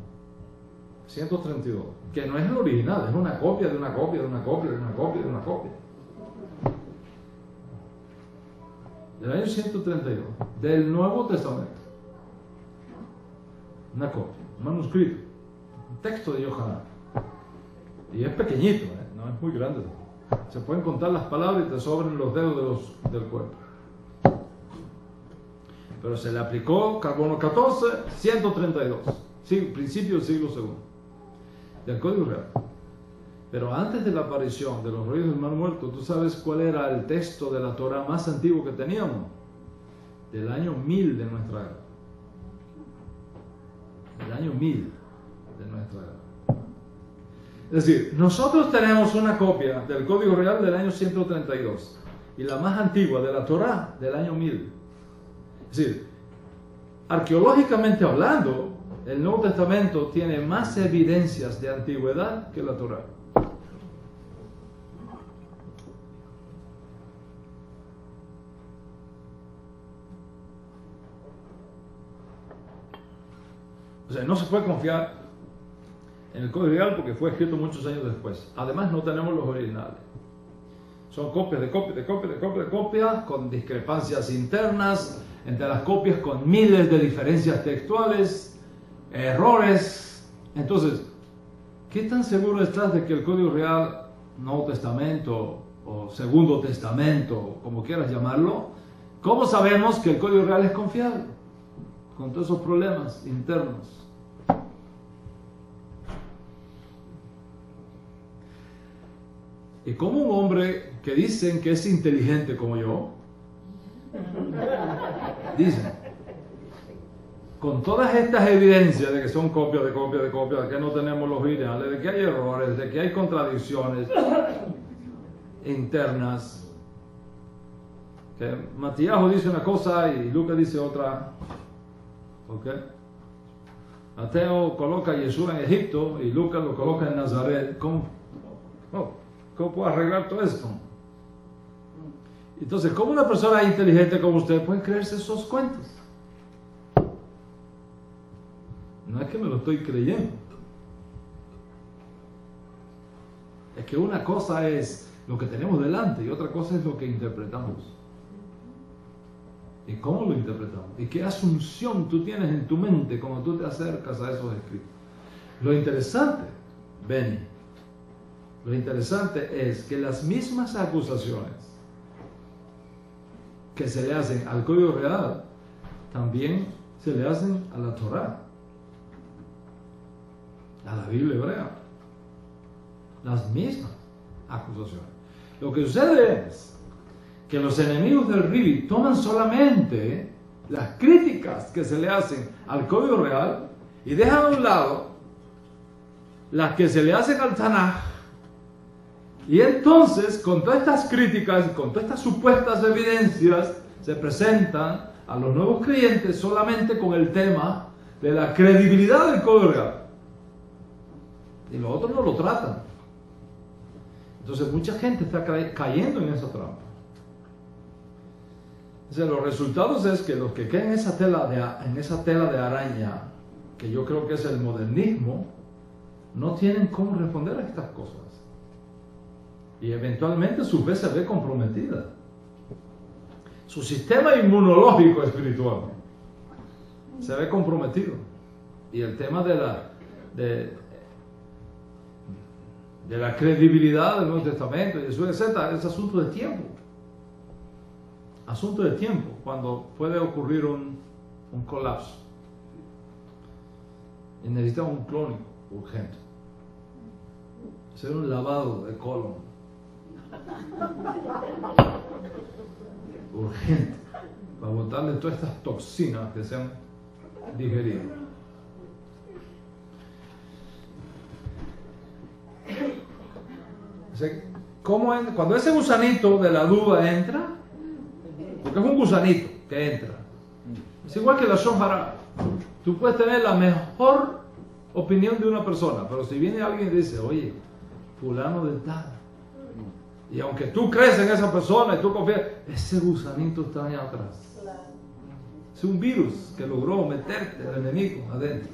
132, que no es el original, es una copia de una copia de una copia de una copia de una copia. Del año 132, del Nuevo Testamento. Una copia, un manuscrito, un texto de Yohanan. Y es pequeñito, no es muy grande. Se pueden contar las palabras y te sobran los dedos del cuerpo. Pero se le aplicó carbono 14, 132, principio del siglo II, del Código Real. Pero antes de la aparición de los rollos del Mar Muerto, ¿tú sabes cuál era el texto de la Torah más antiguo que teníamos? Del año 1000 de nuestra era. Del año 1000 de nuestra era. Es decir, nosotros tenemos una copia del Código Real del año 132 y la más antigua de la Torah del año 1000. Es decir, arqueológicamente hablando, el Nuevo Testamento tiene más evidencias de antigüedad que la Torah. O sea, no se puede confiar en el Código Real porque fue escrito muchos años después. Además, no tenemos los originales. Son copias de copias de copias de copias de copias, con discrepancias internas entre las copias, con miles de diferencias textuales, errores. Entonces, ¿qué tan seguro estás de que el Código Real, Nuevo Testamento o Segundo Testamento, como quieras llamarlo, cómo sabemos que el Código Real es confiable con todos esos problemas internos? Y como un hombre que dicen que es inteligente como yo, dicen, con todas estas evidencias de que son copias de copias de copias, de que no tenemos los originales, de que hay errores, de que hay contradicciones internas, que Matías dice una cosa y Lucas dice otra, ¿ok? Mateo coloca a Jesús en Egipto y Lucas lo coloca en Nazaret. ¿Cómo puedo arreglar todo esto? Entonces, ¿cómo una persona inteligente como usted puede creerse esos cuentos? No es que me lo estoy creyendo. Es que una cosa es lo que tenemos delante y otra cosa es lo que interpretamos. ¿Y cómo lo interpretamos? ¿Y qué asunción tú tienes en tu mente cuando tú te acercas a esos escritos? Lo interesante, Benny, lo interesante es que las mismas acusaciones que se le hacen al Código Real también se le hacen a la Torá, a la Biblia hebrea. Las mismas acusaciones. Lo que sucede es que los enemigos del Rivi toman solamente las críticas que se le hacen al Código Real y dejan a un lado las que se le hacen al Tanaj. Y entonces, con todas estas críticas, con todas estas supuestas evidencias, se presentan a los nuevos creyentes solamente con el tema de la credibilidad del Código Real. Y los otros no lo tratan. Entonces mucha gente está cayendo en esa trampa. O sea, los resultados es que los que caen en esa tela de araña, que yo creo que es el modernismo, no tienen cómo responder a estas cosas. Y eventualmente su fe se ve comprometida. Su sistema inmunológico espiritual se ve comprometido. Y el tema de la credibilidad del Nuevo Testamento y de su etc. es asunto de tiempo. Asunto de tiempo, cuando puede ocurrir un colapso. Y necesitamos un clónico urgente. Hacer un lavado de colon. Urgente. Para botarle todas estas toxinas que se han digerido. O sea, cuando ese gusanito de la duda entra, porque es un gusanito que entra, es igual que la shofara. Tú puedes tener la mejor opinión de una persona, pero si viene alguien y dice, oye, fulano de tal, y aunque tú crees en esa persona y tú confías, ese gusanito está allá atrás. Es un virus que logró meterte al enemigo adentro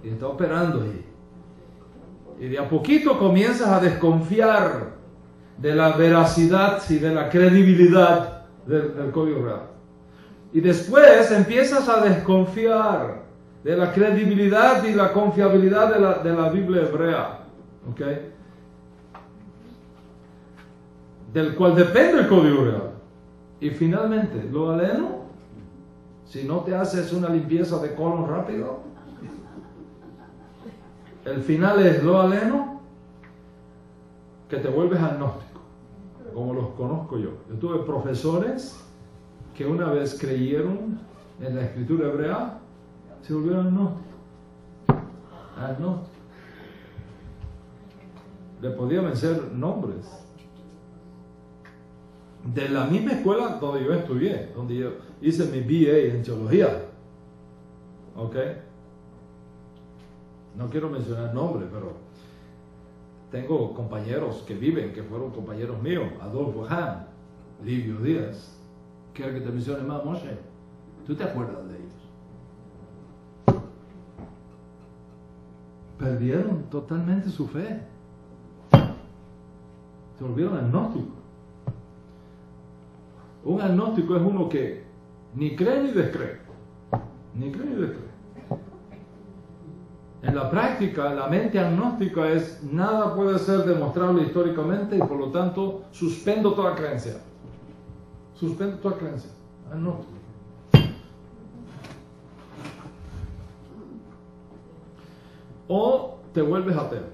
y está operando ahí. Y de a poquito comienzas a desconfiar de la veracidad y de la credibilidad del Código Real. Y después empiezas a desconfiar de la credibilidad y la confiabilidad de la Biblia hebrea, ¿ok? Del cual depende el Código Real. Y finalmente, lo aleno, si no te haces una limpieza de colon rápido, el final es lo aleno, que te vuelves agnóstico, como los conozco yo. Yo tuve profesores que una vez creyeron en la escritura hebrea, se volvieron agnósticos. Le podía vencer nombres. De la misma escuela donde yo estudié, donde yo hice mi BA en teología. ¿Ok? No quiero mencionar nombres, pero tengo compañeros que viven, que fueron compañeros míos, Adolfo Hahn, Livio Díaz. Quiero que te mencione más, Moshe. ¿Tú te acuerdas de ellos? Perdieron totalmente su fe. Se volvieron agnósticos. Un agnóstico es uno que ni cree ni descree. Ni cree ni descree. En la práctica, la mente agnóstica es nada puede ser demostrable históricamente y por lo tanto suspendo toda creencia. Suspendo toda creencia. Agnóstico. O te vuelves ateo.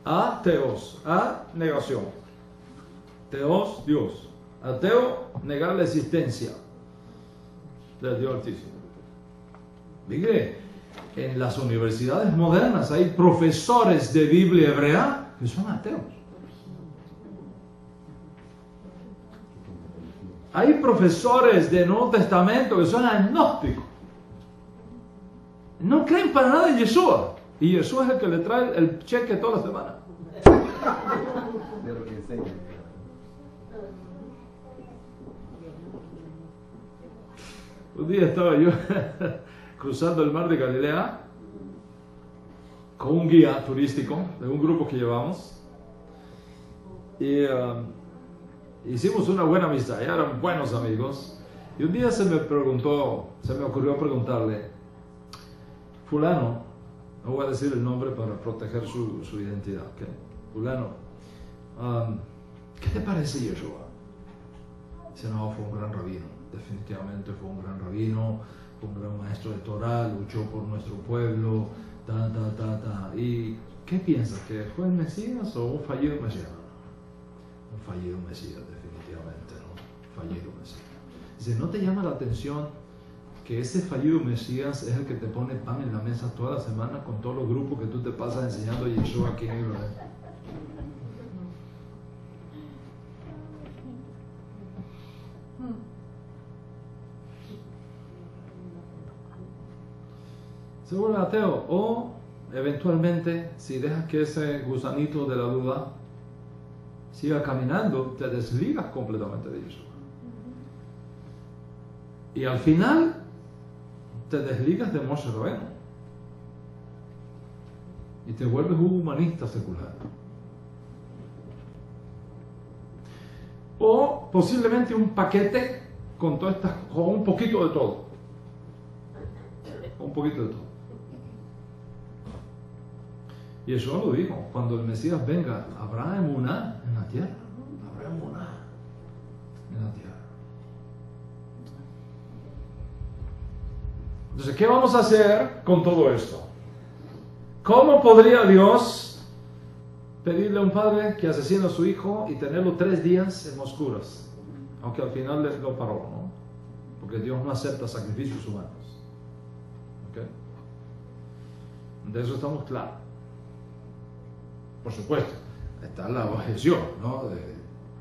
Ateos. A, negación. Teos, Dios. Ateo, negar la existencia del Dios Altísimo. Mire, en las universidades modernas hay profesores de Biblia hebrea que son ateos. Hay profesores de Nuevo Testamento que son agnósticos. No creen para nada en Yeshua. Y Yeshua es el que le trae el cheque toda la semana. De lo que enseña. Un día estaba yo cruzando el mar de Galilea con un guía turístico de un grupo que llevamos y hicimos una buena amistad, ya eran buenos amigos. Y un día se me ocurrió preguntarle, fulano, no voy a decir el nombre para proteger su identidad, ¿okay? Fulano, ¿qué te parece Yeshua? Dice, no, fue un gran rabino, definitivamente fue un gran rabino, fue un gran maestro de Torah, luchó por nuestro pueblo, ¿Y qué piensas? ¿Que fue el Mesías o un fallido Mesías? No, un fallido Mesías, definitivamente, ¿no? Fallido Mesías. Dice, ¿no te llama la atención que ese fallido Mesías es el que te pone pan en la mesa toda la semana con todos los grupos que tú te pasas enseñando a Yeshua aquí en Israel? Se vuelve ateo, o eventualmente, si dejas que ese gusanito de la duda siga caminando, te desligas completamente de Yeshua. Y al final te desligas de Moshe Rabbeinu y te vuelves un humanista secular. O posiblemente un paquete con un poquito de todo. Un poquito de todo. Y Yeshua lo dijo, cuando el Mesías venga, habrá emuná en la tierra. Habrá emuná en la tierra. Entonces, ¿qué vamos a hacer con todo esto? ¿Cómo podría Dios pedirle a un padre que asesine a su hijo y tenerlo 3 días en oscuras? Aunque al final lo paró, ¿no? Porque Dios no acepta sacrificios humanos. ¿Ok? De eso estamos claros. Por supuesto, está la objeción, ¿no?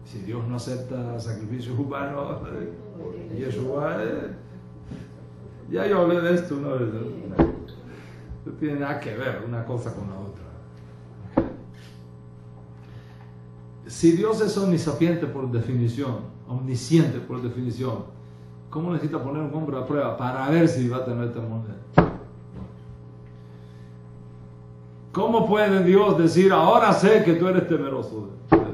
Si Dios no acepta sacrificios humanos, Yeshua, ya yo hablé de esto, ¿no? No tiene nada que ver una cosa con la otra. ¿Okay? Si Dios es omnisapiente por definición, omnisciente por definición, ¿cómo necesita poner un hombre a prueba para ver si va a tener temor de él? ¿Cómo puede Dios decir, ahora sé que tú eres temeroso de Dios?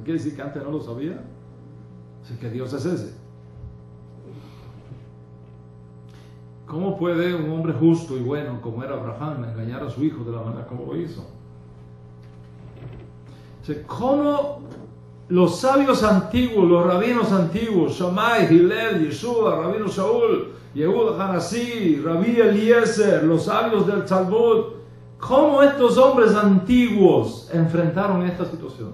¿Quiere decir que antes no lo sabía? Así que Dios es ese. ¿Cómo puede un hombre justo y bueno como era Abraham engañar a su hijo de la manera como lo hizo? O sea, ¿cómo los sabios antiguos, los rabinos antiguos, Shammai, Hillel, Yeshua, Rabino Shaul, Yehuda Hanasí, Rabbi Eliezer, los sabios del Talmud, cómo estos hombres antiguos enfrentaron esta situación?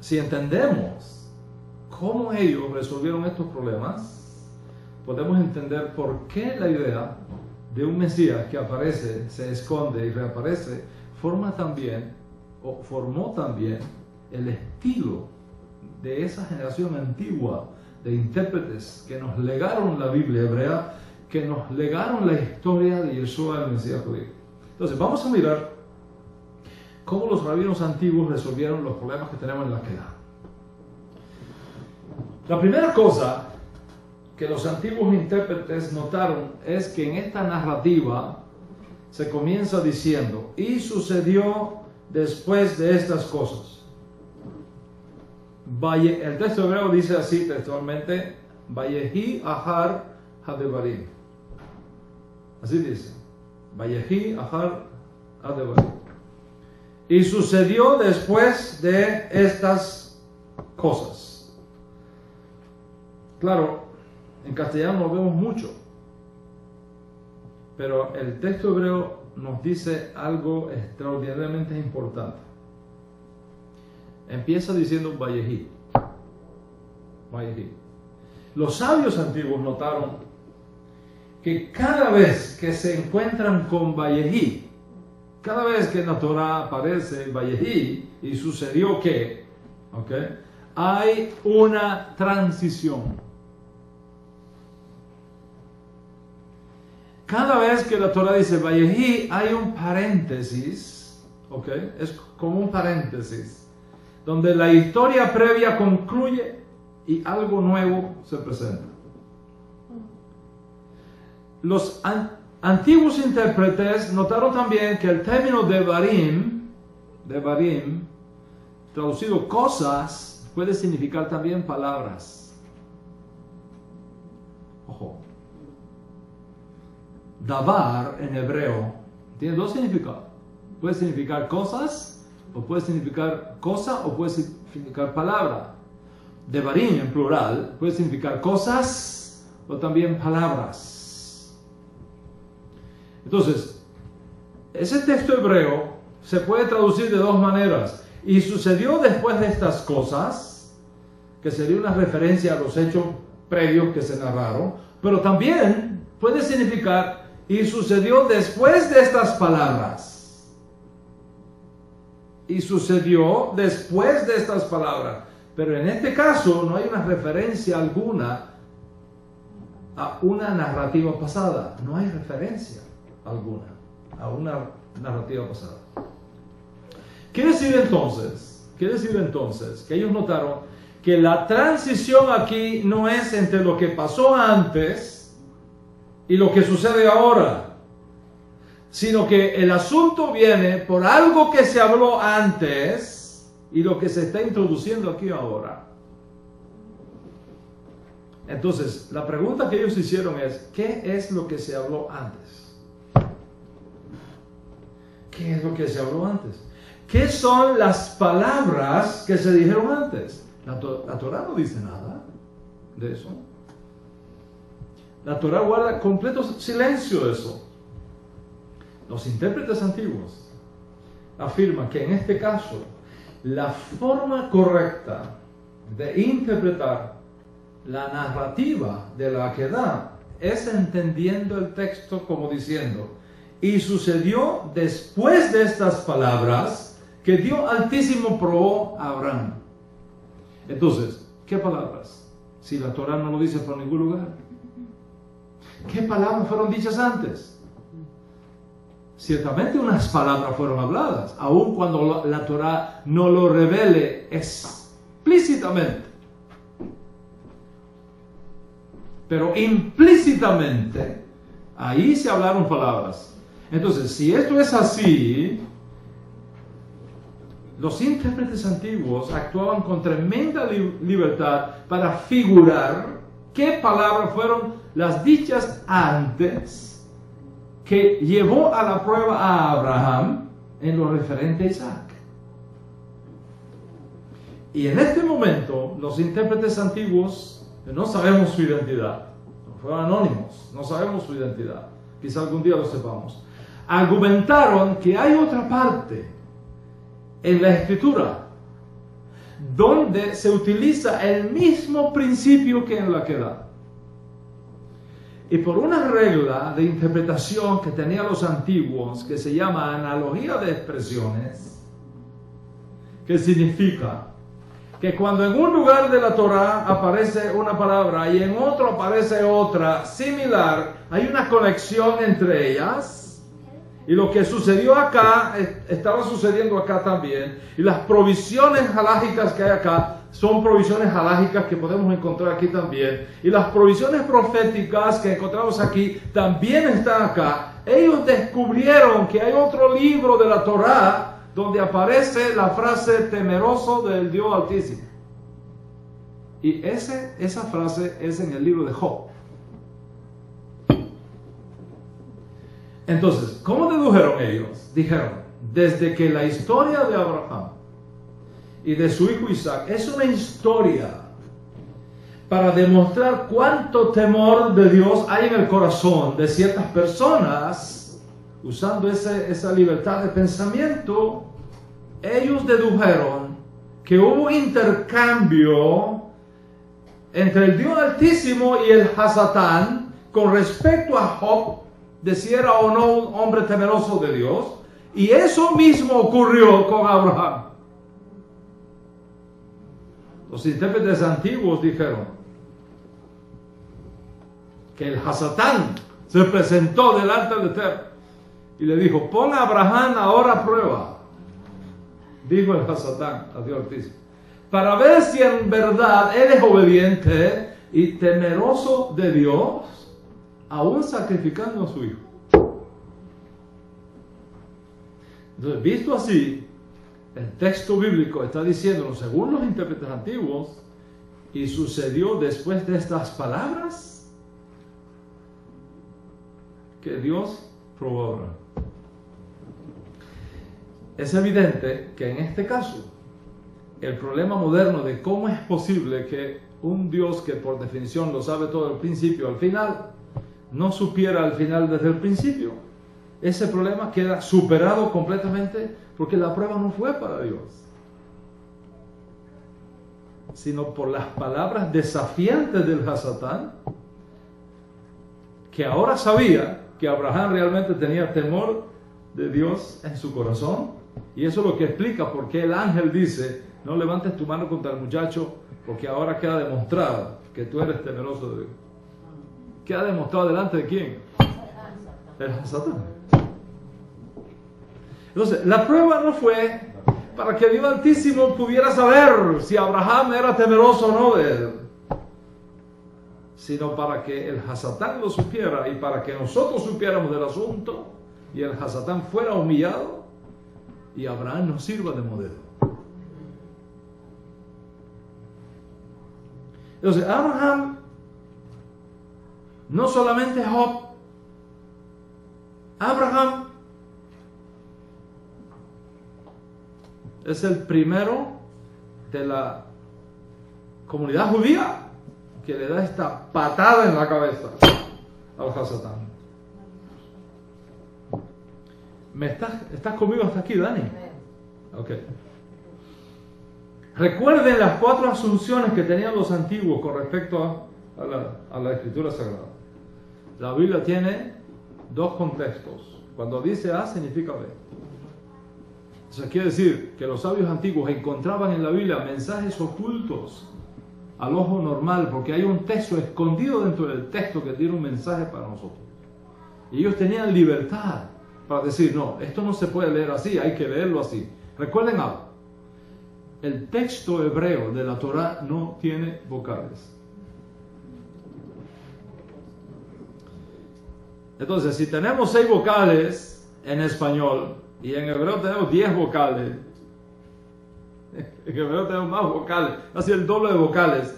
Si entendemos cómo ellos resolvieron estos problemas, podemos entender por qué la idea de un Mesías que aparece, se esconde y reaparece, formó también el estilo de esa generación antigua de intérpretes que nos legaron la Biblia hebrea, que nos legaron la historia de Yeshua, el Mesías judío. Entonces, vamos a mirar cómo los rabinos antiguos resolvieron los problemas que tenemos en la Kedah. La primera cosa que los antiguos intérpretes notaron es que en esta narrativa se comienza diciendo, y sucedió después de estas cosas. El texto hebreo dice así textualmente, Vayehi Ahar Hadevarim. Así dice, Vayehi Ahar Hadevarim. Y sucedió después de estas cosas. Claro, en castellano lo vemos mucho, pero el texto hebreo nos dice algo extraordinariamente importante. Empieza diciendo Vayehi. Vayehi. Los sabios antiguos notaron que cada vez que se encuentran con Vayehi, cada vez que en la Torah aparece Vayehi y sucedió que, ¿okay?, hay una transición. Cada vez que la Torah dice Vayehi, hay un paréntesis ¿ok? Es como un paréntesis, donde la historia previa concluye y algo nuevo se presenta. Los antiguos intérpretes notaron también que el término devarim, traducido cosas, puede significar también palabras. Ojo. Davar en hebreo tiene dos significados. Puede significar cosas, o puede significar cosa, o puede significar palabra. Devarim en plural puede significar cosas o también palabras. Entonces, ese texto hebreo se puede traducir de dos maneras. Y sucedió después de estas cosas, que sería una referencia a los hechos previos que se narraron, pero también puede significar y sucedió después de estas palabras. Y sucedió después de estas palabras. Pero en este caso no hay una referencia alguna a una narrativa pasada. No hay referencia alguna a una narrativa pasada. Quiere decir entonces que ellos notaron que la transición aquí no es entre lo que pasó antes y lo que sucede ahora, sino que el asunto viene por algo que se habló antes y lo que se está introduciendo aquí ahora. Entonces, la pregunta que ellos hicieron es, ¿qué es lo que se habló antes? ¿Qué es lo que se habló antes? ¿Qué son las palabras que se dijeron antes? La Torah no dice nada de eso. La Torah guarda completo silencio de eso. Los intérpretes antiguos afirman que en este caso la forma correcta de interpretar la narrativa de la Akedah es entendiendo el texto como diciendo, y sucedió después de estas palabras que Dios Altísimo probó a Abraham. Entonces, ¿qué palabras? Si la Torah no lo dice por ningún lugar. ¿Qué palabras fueron dichas antes? Ciertamente unas palabras fueron habladas, aun cuando la Torah no lo revele explícitamente. Pero implícitamente, ahí se hablaron palabras. Entonces, si esto es así, los intérpretes antiguos actuaban con tremenda libertad para figurar qué palabras fueron las dichas antes que llevó a la prueba a Abraham en lo referente a Isaac. Y en este momento, los intérpretes antiguos no sabemos su identidad, fueron anónimos, no sabemos su identidad, quizá algún día lo sepamos. Argumentaron que hay otra parte en la Escritura donde se utiliza el mismo principio que en la Akedah. Y por una regla de interpretación que tenían los antiguos, que se llama analogía de expresiones, que significa que cuando en un lugar de la Torah aparece una palabra y en otro aparece otra similar, hay una conexión entre ellas. Y lo que sucedió acá, estaba sucediendo acá también. Y las provisiones halágicas que hay acá, son provisiones halágicas que podemos encontrar aquí también. Y las provisiones proféticas que encontramos aquí, también están acá. Ellos descubrieron que hay otro libro de la Torah, donde aparece la frase temeroso del Dios Altísimo. Y esa frase es en el libro de Job. Entonces, ¿cómo dedujeron ellos? Dijeron, desde que la historia de Abraham y de su hijo Isaac es una historia para demostrar cuánto temor de Dios hay en el corazón de ciertas personas, usando esa libertad de pensamiento, ellos dedujeron que hubo intercambio entre el Dios Altísimo y el Hasatán con respecto a Job, de si era o no un hombre temeroso de Dios, y eso mismo ocurrió con Abraham. Los intérpretes antiguos dijeron que el Hasatán se presentó delante del Eterno y le dijo, pon a Abraham ahora a prueba. dijo el Hasatán a Dios Altísimo, para ver si en verdad él es obediente y temeroso de Dios, aún sacrificando a su hijo. Entonces, visto así, el texto bíblico está diciendo, según los intérpretes antiguos, y sucedió después de estas palabras, que Dios probó a Abraham. Es evidente que en este caso, el problema moderno de cómo es posible que un Dios que por definición lo sabe todo del principio al final, no supiera al final desde el principio. Ese problema queda superado completamente porque la prueba no fue para Dios, sino por las palabras desafiantes del Hasatán, que ahora sabía que Abraham realmente tenía temor de Dios en su corazón, y eso es lo que explica por qué el ángel dice, no levantes tu mano contra el muchacho, porque ahora queda demostrado que tú eres temeroso de Dios. ¿Queda demostrado delante de quién? El Hasatán. Entonces, la prueba no fue para que Dios Altísimo pudiera saber si Abraham era temeroso o no de él, sino para que el Hasatán lo supiera y para que nosotros supiéramos del asunto y el Hasatán fuera humillado y Abraham nos sirva de modelo. Entonces, Abraham, no solamente Job, Abraham es el primero de la comunidad judía que le da esta patada en la cabeza al Hasatán. ¿Estás conmigo hasta aquí, Dani? Ok. Recuerden las 4 asunciones que tenían los antiguos con respecto a la Escritura Sagrada. La Biblia tiene 2 contextos. Cuando dice A, significa B. Eso quiere decir que los sabios antiguos encontraban en la Biblia mensajes ocultos al ojo normal, porque hay un texto escondido dentro del texto que tiene un mensaje para nosotros. Y ellos tenían libertad para decir, no, esto no se puede leer así, hay que leerlo así. Recuerden algo, el texto hebreo de la Torah no tiene vocales. Entonces, si tenemos 6 vocales en español, y en hebreo tenemos 10 vocales, en hebreo tenemos más vocales, casi el doble de vocales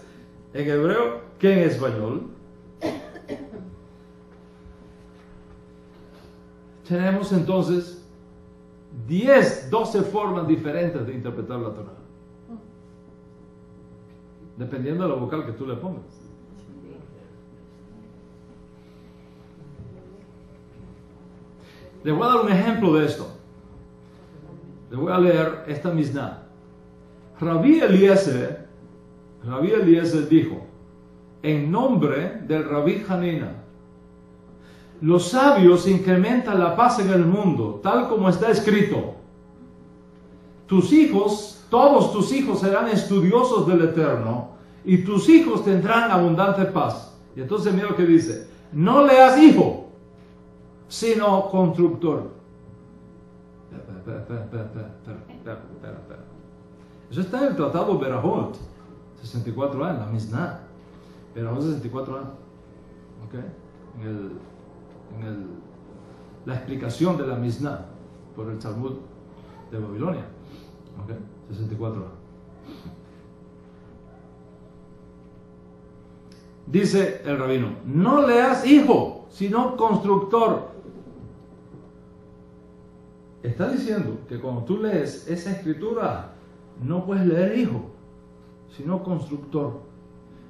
en hebreo que en español. Tenemos entonces 12 formas diferentes de interpretar la Torah, dependiendo de la vocal que tú le pongas. Les voy a dar un ejemplo de esto. Les voy a leer esta Mishnah. Rabbi Eliezer dijo, en nombre del Rabbi Hanina, los sabios incrementan la paz en el mundo, tal como está escrito. Tus hijos, todos tus hijos serán estudiosos del Eterno, y tus hijos tendrán abundante paz. Y entonces mira lo que dice, no leas hijo, sino constructor. Espera. Eso está en el tratado Berajot, 64a, en la Mishnah. Berajot 64a. ¿Ok? La explicación de la Mishnah por el Talmud de Babilonia. ¿Ok? 64a. Dice el rabino, no leas hijo, sino constructor. Está diciendo que cuando tú lees esa escritura, no puedes leer hijo, sino constructor.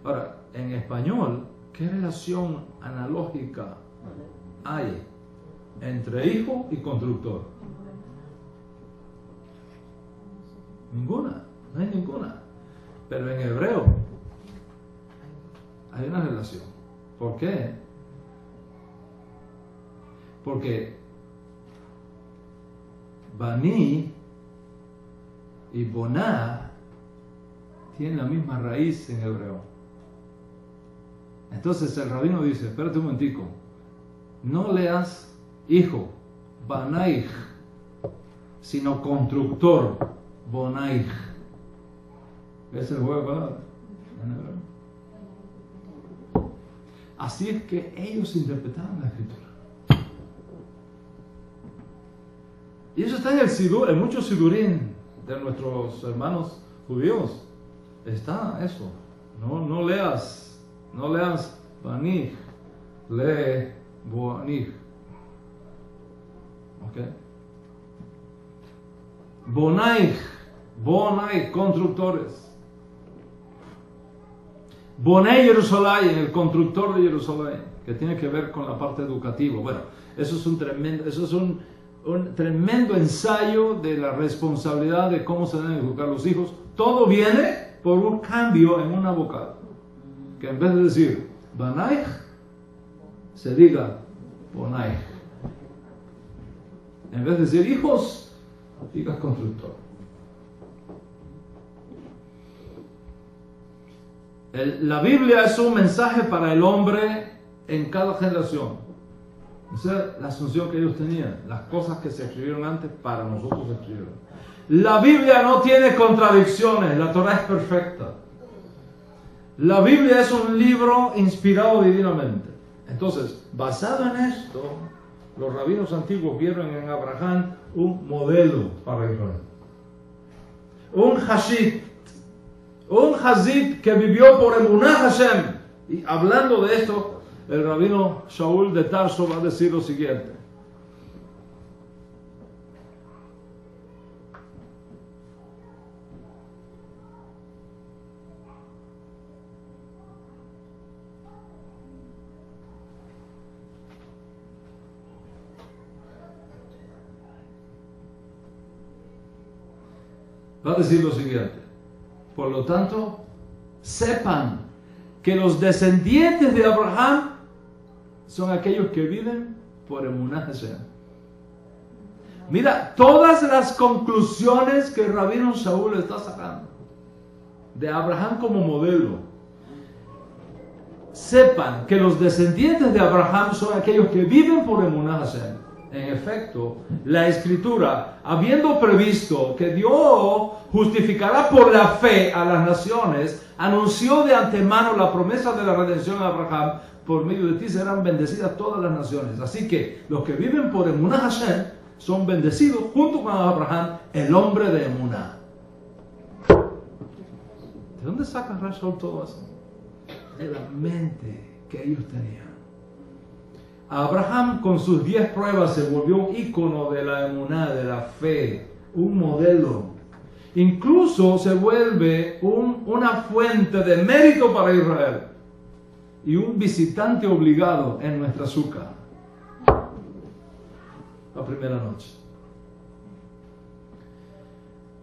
Ahora, en español, ¿qué relación analógica hay entre hijo y constructor? Ninguna, no hay ninguna. Pero en hebreo hay una relación. ¿Por qué? Porque Bani y Boná tienen la misma raíz en hebreo. Entonces el rabino dice, espérate un momentico, no leas hijo, Banaich, sino constructor. Bonaich. ¿Es el juego de palabras? En hebreo. Así es que ellos interpretaban la escritura. Y eso está en el Sidur, en muchos Sidurín de nuestros hermanos judíos. Está eso. No leas Banich, lee Boanich. ¿Ok? Bonaich, constructores. Bonei Jerusalén, el constructor de Jerusalén, que tiene que ver con la parte educativa. Bueno, eso es un tremendo ensayo de la responsabilidad de cómo se deben educar los hijos. Todo viene por un cambio en una vocal. Que en vez de decir Banaich, se diga Bonaich. En vez de decir hijos, digas constructor. La Biblia es un mensaje para el hombre en cada generación. Esa es la asunción que ellos tenían. Las cosas que se escribieron antes, para nosotros se escribieron. La Biblia no tiene contradicciones. La Torah es perfecta. La Biblia es un libro inspirado divinamente. Entonces, basado en esto, los rabinos antiguos vieron en Abraham un modelo para Israel. Un Hazid que vivió por Emunah Hashem. Y hablando de esto, el rabino Shaul de Tarso va a decir lo siguiente. Va a decir lo siguiente. Por lo tanto, sepan que los descendientes de Abraham son aquellos que viven por Emunah Hashem. Mira, todas las conclusiones que el rabino Shaul está sacando de Abraham como modelo. Sepan que los descendientes de Abraham son aquellos que viven por Emunah Hashem. En efecto, la Escritura, habiendo previsto que Dios justificará por la fe a las naciones, anunció de antemano la promesa de la redención a Abraham: por medio de ti serán bendecidas todas las naciones. Así que los que viven por Emunah Hashem son bendecidos junto con Abraham, el hombre de Emunah. ¿De dónde saca Rashol todo eso? De la mente que ellos tenían. Abraham con sus 10 pruebas se volvió un ícono de la emuná, de la fe, un modelo. Incluso se vuelve una fuente de mérito para Israel y un visitante obligado en nuestra sukkah. La primera noche.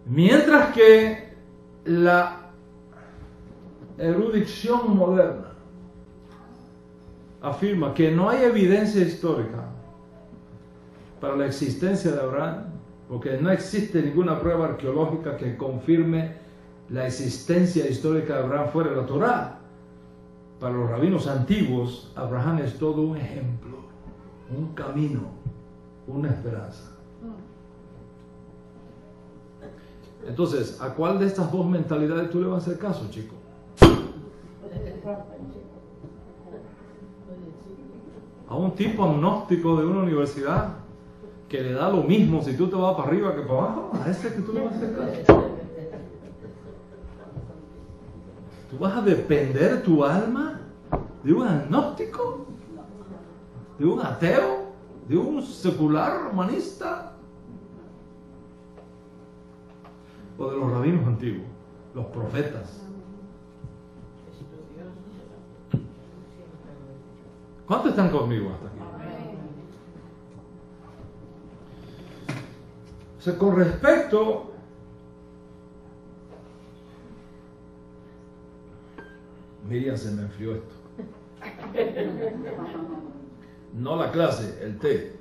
Mientras que la erudición moderna afirma que no hay evidencia histórica para la existencia de Abraham, porque no existe ninguna prueba arqueológica que confirme la existencia histórica de Abraham fuera de la Torá. Para los rabinos antiguos, Abraham es todo un ejemplo, un camino, una esperanza. Entonces, ¿a cuál de estas dos mentalidades tú le vas a hacer caso, chico? A un tipo agnóstico de una universidad que le da lo mismo si tú te vas para arriba que para abajo, a ese que tú le vas a hacer caso. ¿Tú vas a depender tu alma de un agnóstico? ¿De un ateo? ¿De un secular humanista? ¿O de los rabinos antiguos, los profetas? ¿Cuántos están conmigo hasta aquí? O sea, con respecto Miriam, se me enfrió esto. No la clase, el té.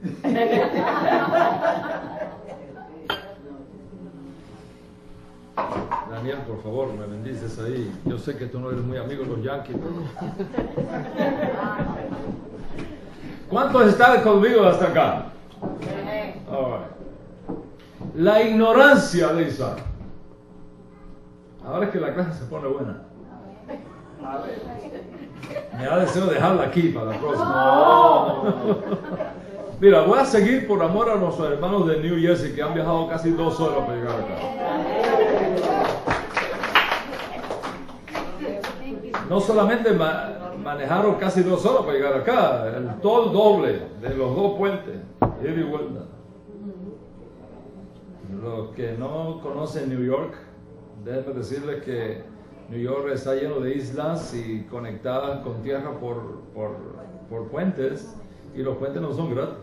Daniel, por favor, me bendices ahí. Yo sé que tú no eres muy amigo de los Yankees. ¿Cuántos están conmigo hasta acá? All right. La ignorancia de Isaac. Ahora es que la clase se pone buena. Me da deseo dejarla aquí para la próxima. Mira, voy a seguir por amor a nuestros hermanos de New Jersey que han viajado casi 2 horas para llegar acá. No solamente manejaron casi 2 horas para llegar acá, todo el doble de los 2 puentes, ida y vuelta. Los que no conocen New York, déjenme decirles que New York está lleno de islas y conectadas con tierra por puentes, y los puentes no son gratis.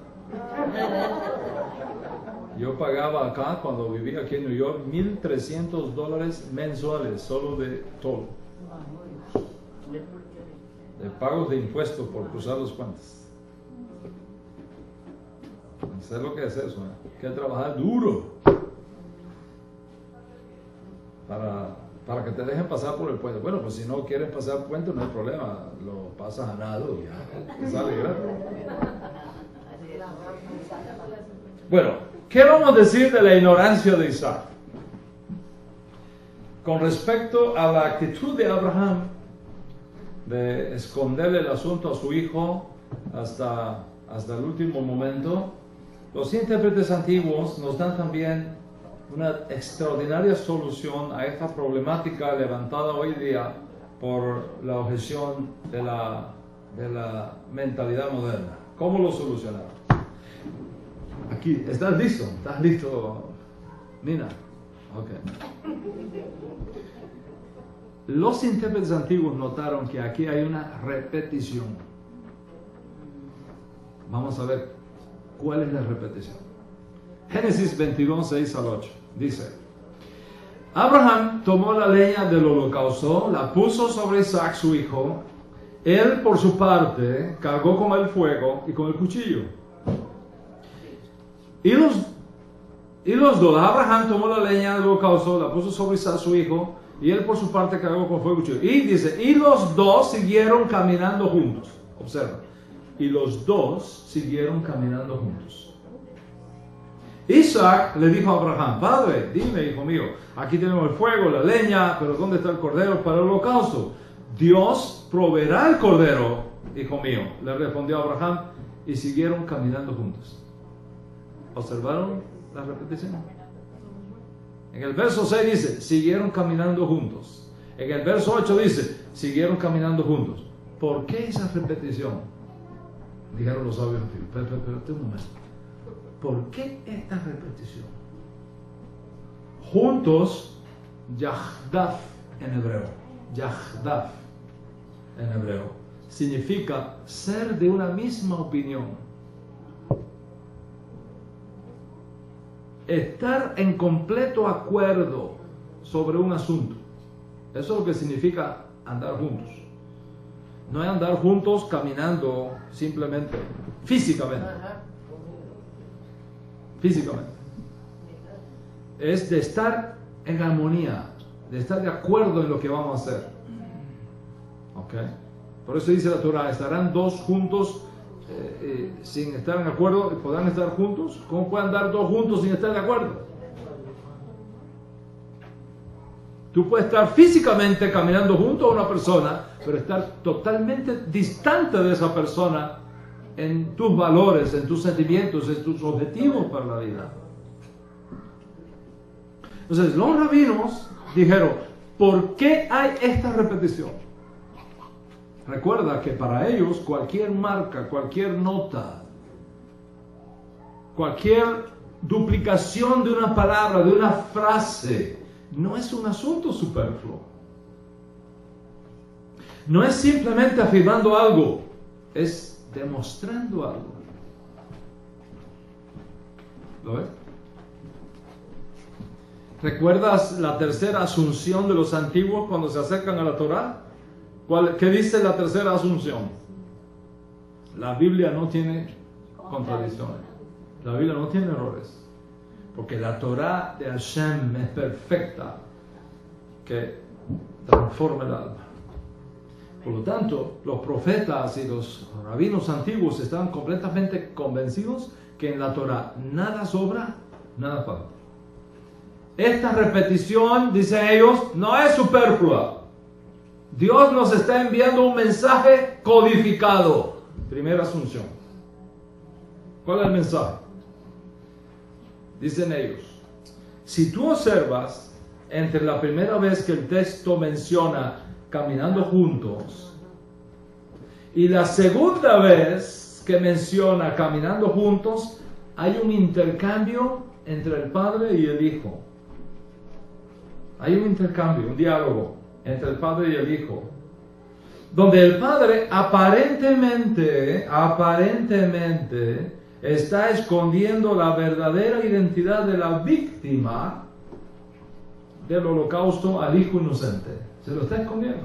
Yo pagaba acá, cuando vivía aquí en New York, $1,300 mensuales solo de toll, de pagos de impuestos por cruzar los puentes. No sé lo que es eso, Hay que trabajar duro para que te dejen pasar por el puente. Bueno, pues si no quieres pasar puente no hay problema, lo pasas a nado y ya, te sale gratis. Bueno, ¿qué vamos a decir de la ignorancia de Isaac? Con respecto a la actitud de Abraham de esconderle el asunto a su hijo hasta el último momento, los intérpretes antiguos nos dan también una extraordinaria solución a esta problemática levantada hoy día por la objeción de la mentalidad moderna. ¿Cómo lo solucionaron? Aquí, ¿estás listo? ¿Estás listo, Nina? Ok. Los intérpretes antiguos notaron que aquí hay una repetición. Vamos a ver cuál es la repetición. Génesis 22, 6 al 8. Dice: Abraham tomó la leña del holocausto, la puso sobre Isaac su hijo. Él, por su parte, cargó con el fuego y con el cuchillo. Y los dos, Abraham tomó la leña del holocausto, la puso sobre Isaac su hijo, y él por su parte cargó con fuego y cuchillo. Y dice, y los dos siguieron caminando juntos. Observa. Y los dos siguieron caminando juntos. Isaac le dijo a Abraham: Padre, dime, hijo mío, aquí tenemos el fuego, la leña, pero ¿dónde está el cordero para el holocausto? Dios proveerá el cordero, hijo mío, le respondió Abraham, y siguieron caminando juntos. ¿Observaron la repetición? En el verso 6 dice, siguieron caminando juntos. En el verso 8 dice, siguieron caminando juntos. ¿Por qué esa repetición? Dijeron los sabios, pero un momento. ¿Por qué esta repetición? Juntos, yahdaf en hebreo, yahdaf en hebreo, significa ser de una misma opinión. Estar en completo acuerdo sobre un asunto. Eso es lo que significa andar juntos. No es andar juntos caminando simplemente, físicamente. Físicamente. Es de estar en armonía, de estar de acuerdo en lo que vamos a hacer. ¿Ok? Por eso dice la Torah, estarán dos juntos sin estar en acuerdo, podrán estar juntos. ¿Cómo pueden andar dos juntos sin estar de acuerdo? Tú puedes estar físicamente caminando junto a una persona, pero estar totalmente distante de esa persona en tus valores, en tus sentimientos, en tus objetivos para la vida. Entonces, los rabinos dijeron, ¿por qué hay esta repetición? Recuerda que para ellos cualquier marca, cualquier nota, cualquier duplicación de una palabra, de una frase, no es un asunto superfluo. No es simplemente afirmando algo, es demostrando algo. ¿Lo ves? ¿Recuerdas la tercera asunción de los antiguos cuando se acercan a la Torá? ¿Qué dice la tercera asunción? La Biblia no tiene contradicciones. La Biblia no tiene errores. Porque la Torá de Hashem es perfecta, que transforma el alma. Por lo tanto, los profetas y los rabinos antiguos estaban completamente convencidos que en la Torá nada sobra, nada falta. esta repetición, dicen ellos, no es superflua. Dios nos está enviando un mensaje codificado. Primera asunción. ¿Cuál es el mensaje? Dicen ellos, si tú observas entre la primera vez que el texto menciona caminando juntos y la segunda vez que menciona caminando juntos, hay un intercambio entre el Padre y el Hijo. Hay un intercambio, un diálogo entre el Padre y el Hijo, donde el Padre aparentemente está escondiendo la verdadera identidad de la víctima del holocausto al Hijo inocente. Se lo está escondiendo.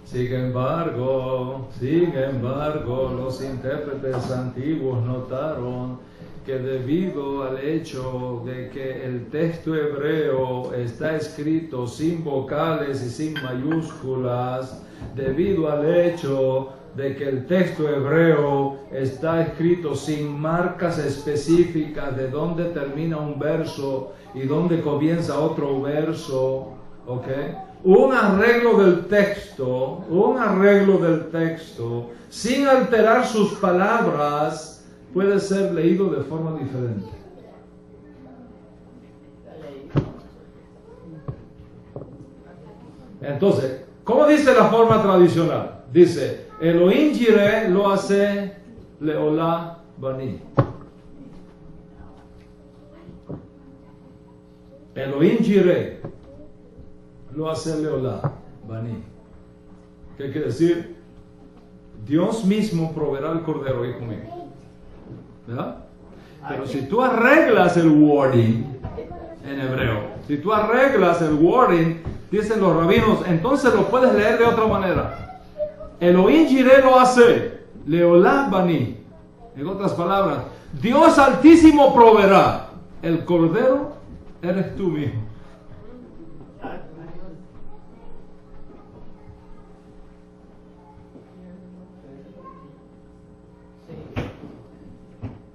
Sin embargo, los intérpretes antiguos notaron que debido al hecho de que el texto hebreo está escrito sin vocales y sin mayúsculas, debido al hecho de que el texto hebreo está escrito sin marcas específicas de dónde termina un verso y dónde comienza otro verso, ¿ok? Un arreglo del texto, sin alterar sus palabras, puede ser leído de forma diferente. Entonces, ¿cómo dice la forma tradicional? Dice, Elohim Jireh lo hace Leolá Bani. Elohim Jireh lo hace Leolá Bani. ¿Qué quiere decir? Dios mismo proveerá el cordero, hijo mío. ¿Verdad? Pero si tú arreglas el wording en hebreo, dicen los rabinos, entonces lo puedes leer de otra manera. Elohim Jireh lo hace Leolá Bani. En otras palabras, Dios Altísimo proveerá. El cordero eres tú mismo.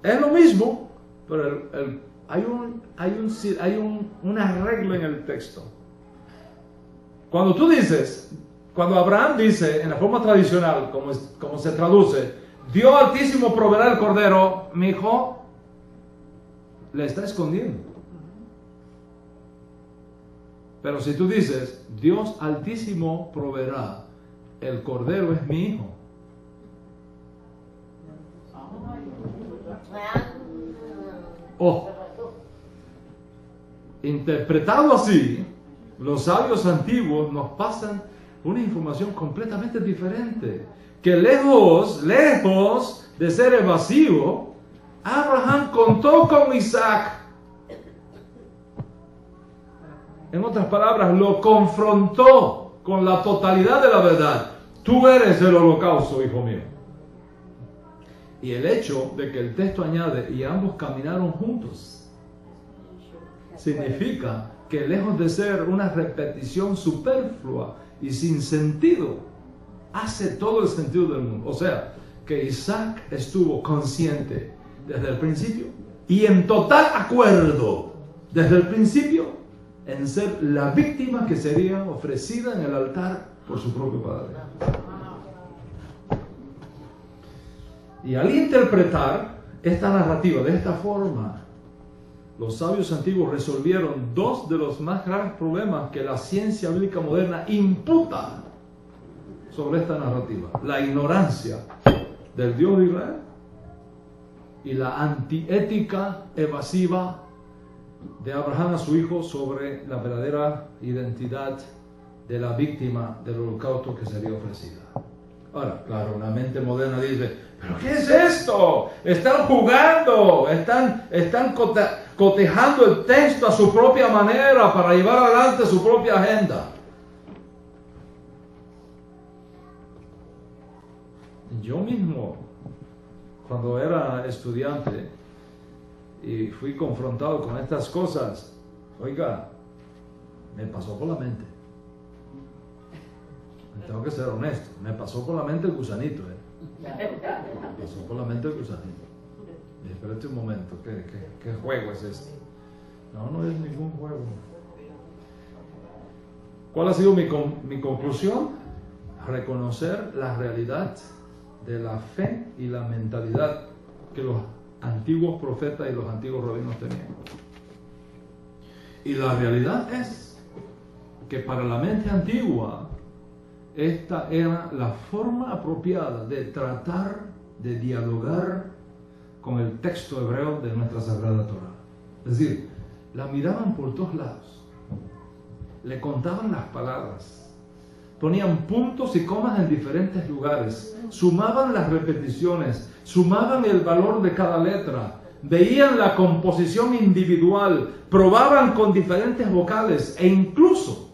Es lo mismo, pero hay un arreglo en el texto. Cuando Abraham dice, en la forma tradicional, como se traduce, Dios Altísimo proveerá el cordero, mi hijo, le está escondiendo. Pero si tú dices, Dios Altísimo proveerá, el cordero es mi hijo. Interpretado así, los sabios antiguos nos pasan una información completamente diferente, que lejos de ser evasivo, Abraham contó con Isaac. En otras palabras, lo confrontó con la totalidad de la verdad. Tú eres el holocausto, hijo mío. Y el hecho de que el texto añade, y ambos caminaron juntos, significa que lejos de ser una repetición superflua y sin sentido, hace todo el sentido del mundo. O sea, que Isaac estuvo consciente desde el principio y en total acuerdo desde el principio en ser la víctima que sería ofrecida en el altar por su propio padre. Y al interpretar esta narrativa de esta forma, los sabios antiguos resolvieron dos de los más graves problemas que la ciencia bíblica moderna imputa sobre esta narrativa: la ignorancia del Dios de Israel y la antiética evasiva de Abraham a su hijo sobre la verdadera identidad de la víctima del holocausto que sería ofrecida. Ahora, claro, una mente moderna dice, ¿pero qué es esto? Están jugando, están cotejando el texto a su propia manera para llevar adelante su propia agenda. Yo mismo, cuando era estudiante y fui confrontado con estas cosas, oiga, me pasó por la mente. Tengo que ser honesto, me pasó por la mente el gusanito. Me pasó por la mente el gusanito. Espérate un momento, ¿qué juego es este? No es ningún juego. ¿Cuál ha sido mi conclusión? Reconocer la realidad de la fe y la mentalidad que los antiguos profetas y los antiguos rabinos tenían. Y la realidad es que para la mente antigua, esta era la forma apropiada de tratar de dialogar con el texto hebreo de nuestra Sagrada Torah. Es decir, la miraban por todos lados, le contaban las palabras, ponían puntos y comas en diferentes lugares, sumaban las repeticiones, sumaban el valor de cada letra, veían la composición individual, probaban con diferentes vocales e incluso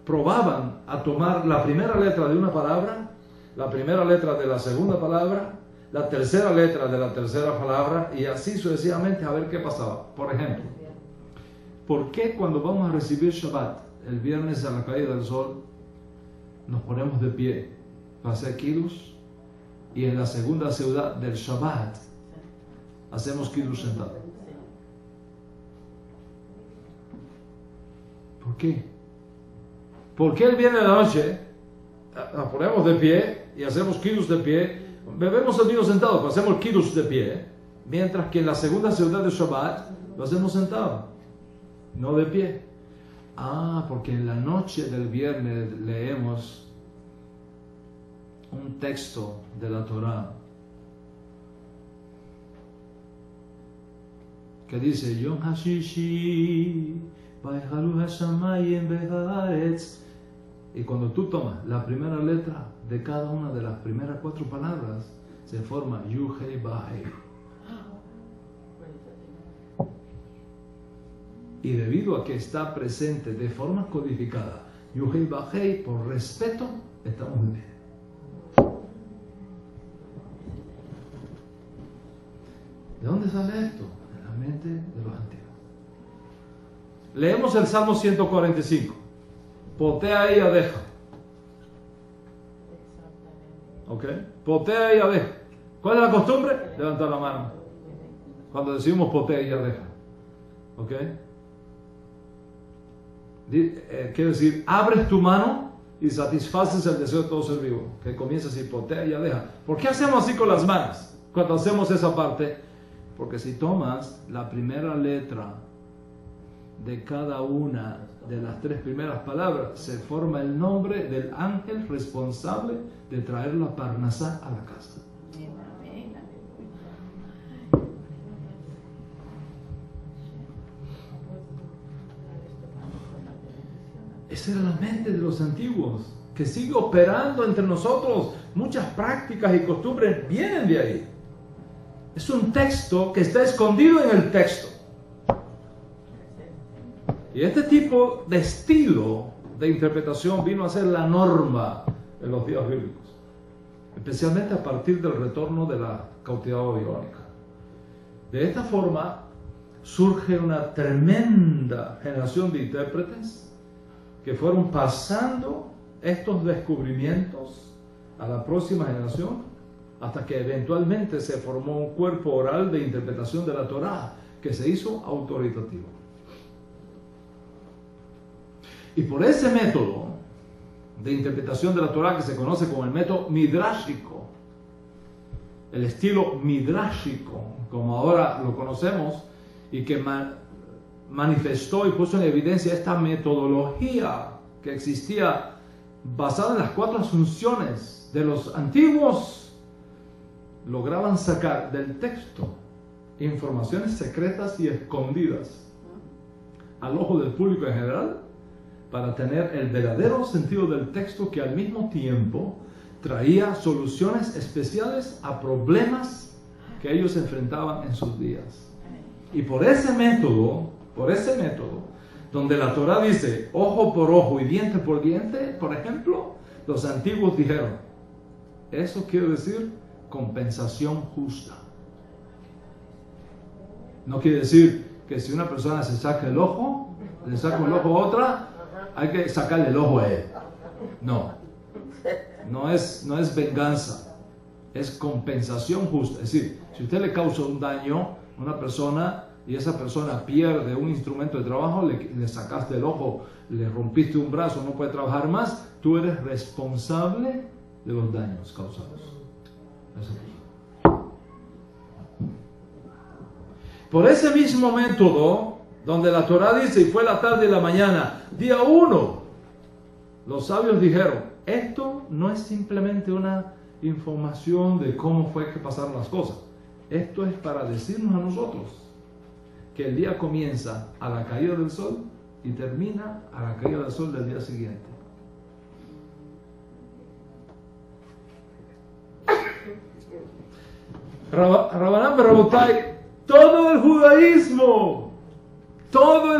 probaban a tomar la primera letra de una palabra, la primera letra de la segunda palabra, la tercera letra de la tercera palabra y así sucesivamente a ver qué pasaba. Por ejemplo, ¿por qué cuando vamos a recibir Shabbat el viernes a la caída del sol nos ponemos de pie para hacer Kiddush y en la segunda ciudad del Shabbat hacemos Kiddush sentado? ¿Por qué? ¿Por qué el viernes de la noche nos ponemos de pie y hacemos Kiddush de pie, bebemos el vino sentado, pero hacemos Kiddush de pie, mientras que en la segunda ciudad del Shabbat lo hacemos sentado, no de pie? Porque en la noche del viernes leemos un texto de la Torah que dice Yom Hashishi Vayhalu Hashamayim Beharetz, y cuando tú tomas la primera letra de cada una de las primeras 4 palabras se forma Yuhei Bahei. Y debido a que está presente de forma codificada Yuhei Bahei, por respeto estamos de pie. ¿De dónde sale esto? De la mente de los antiguos. Leemos el Salmo 145. Potea y adeja. ¿Ok? Potea y adeja. ¿Cuál es la costumbre? Levantar la mano cuando decimos potea y adeja. ¿Ok? Quiere decir, abres tu mano y satisfaces el deseo de todo ser vivo. Que comienza así, potea y adeja. ¿Por qué hacemos así con las manos cuando hacemos esa parte? Porque si tomas la primera letra de cada una de las 3 primeras palabras, se forma el nombre del ángel responsable de traer la parnasá a la casa. Esa era la mente de los antiguos, que sigue operando entre nosotros. Muchas prácticas y costumbres vienen de ahí. Es un texto que está escondido en el texto. Y este tipo de estilo de interpretación vino a ser la norma en los días bíblicos, especialmente a partir del retorno de la cautividad babilónica. De esta forma surge una tremenda generación de intérpretes que fueron pasando estos descubrimientos a la próxima generación, hasta que eventualmente se formó un cuerpo oral de interpretación de la Torá que se hizo autoritativo. Y por ese método de interpretación de la Torá, que se conoce como el método midrashico, el estilo midrashico, como ahora lo conocemos, y que manifestó y puso en evidencia esta metodología que existía basada en las 4 asunciones de los antiguos, lograban sacar del texto informaciones secretas y escondidas al ojo del público en general, para tener el verdadero sentido del texto, que al mismo tiempo traía soluciones especiales a problemas que ellos enfrentaban en sus días. Y por ese método, donde la Torá dice ojo por ojo y diente por diente, por ejemplo, los antiguos dijeron, eso quiere decir compensación justa. No quiere decir que si una persona se saca el ojo, le saca el ojo a otra, hay que sacarle el ojo a él. No es venganza, es compensación justa. Es decir, si usted le causa un daño, una persona y esa persona pierde un instrumento de trabajo, le sacaste el ojo, le rompiste un brazo, no puede trabajar más, tú eres responsable de los daños causados. Por ese mismo método, donde la Torah dice, y fue la tarde y la mañana, día 1, los sabios dijeron, esto no es simplemente una información de cómo fue que pasaron las cosas. Esto es para decirnos a nosotros que el día comienza a la caída del sol y termina a la caída del sol del día siguiente. Rabanán Barabotay, todo el judaísmo, todo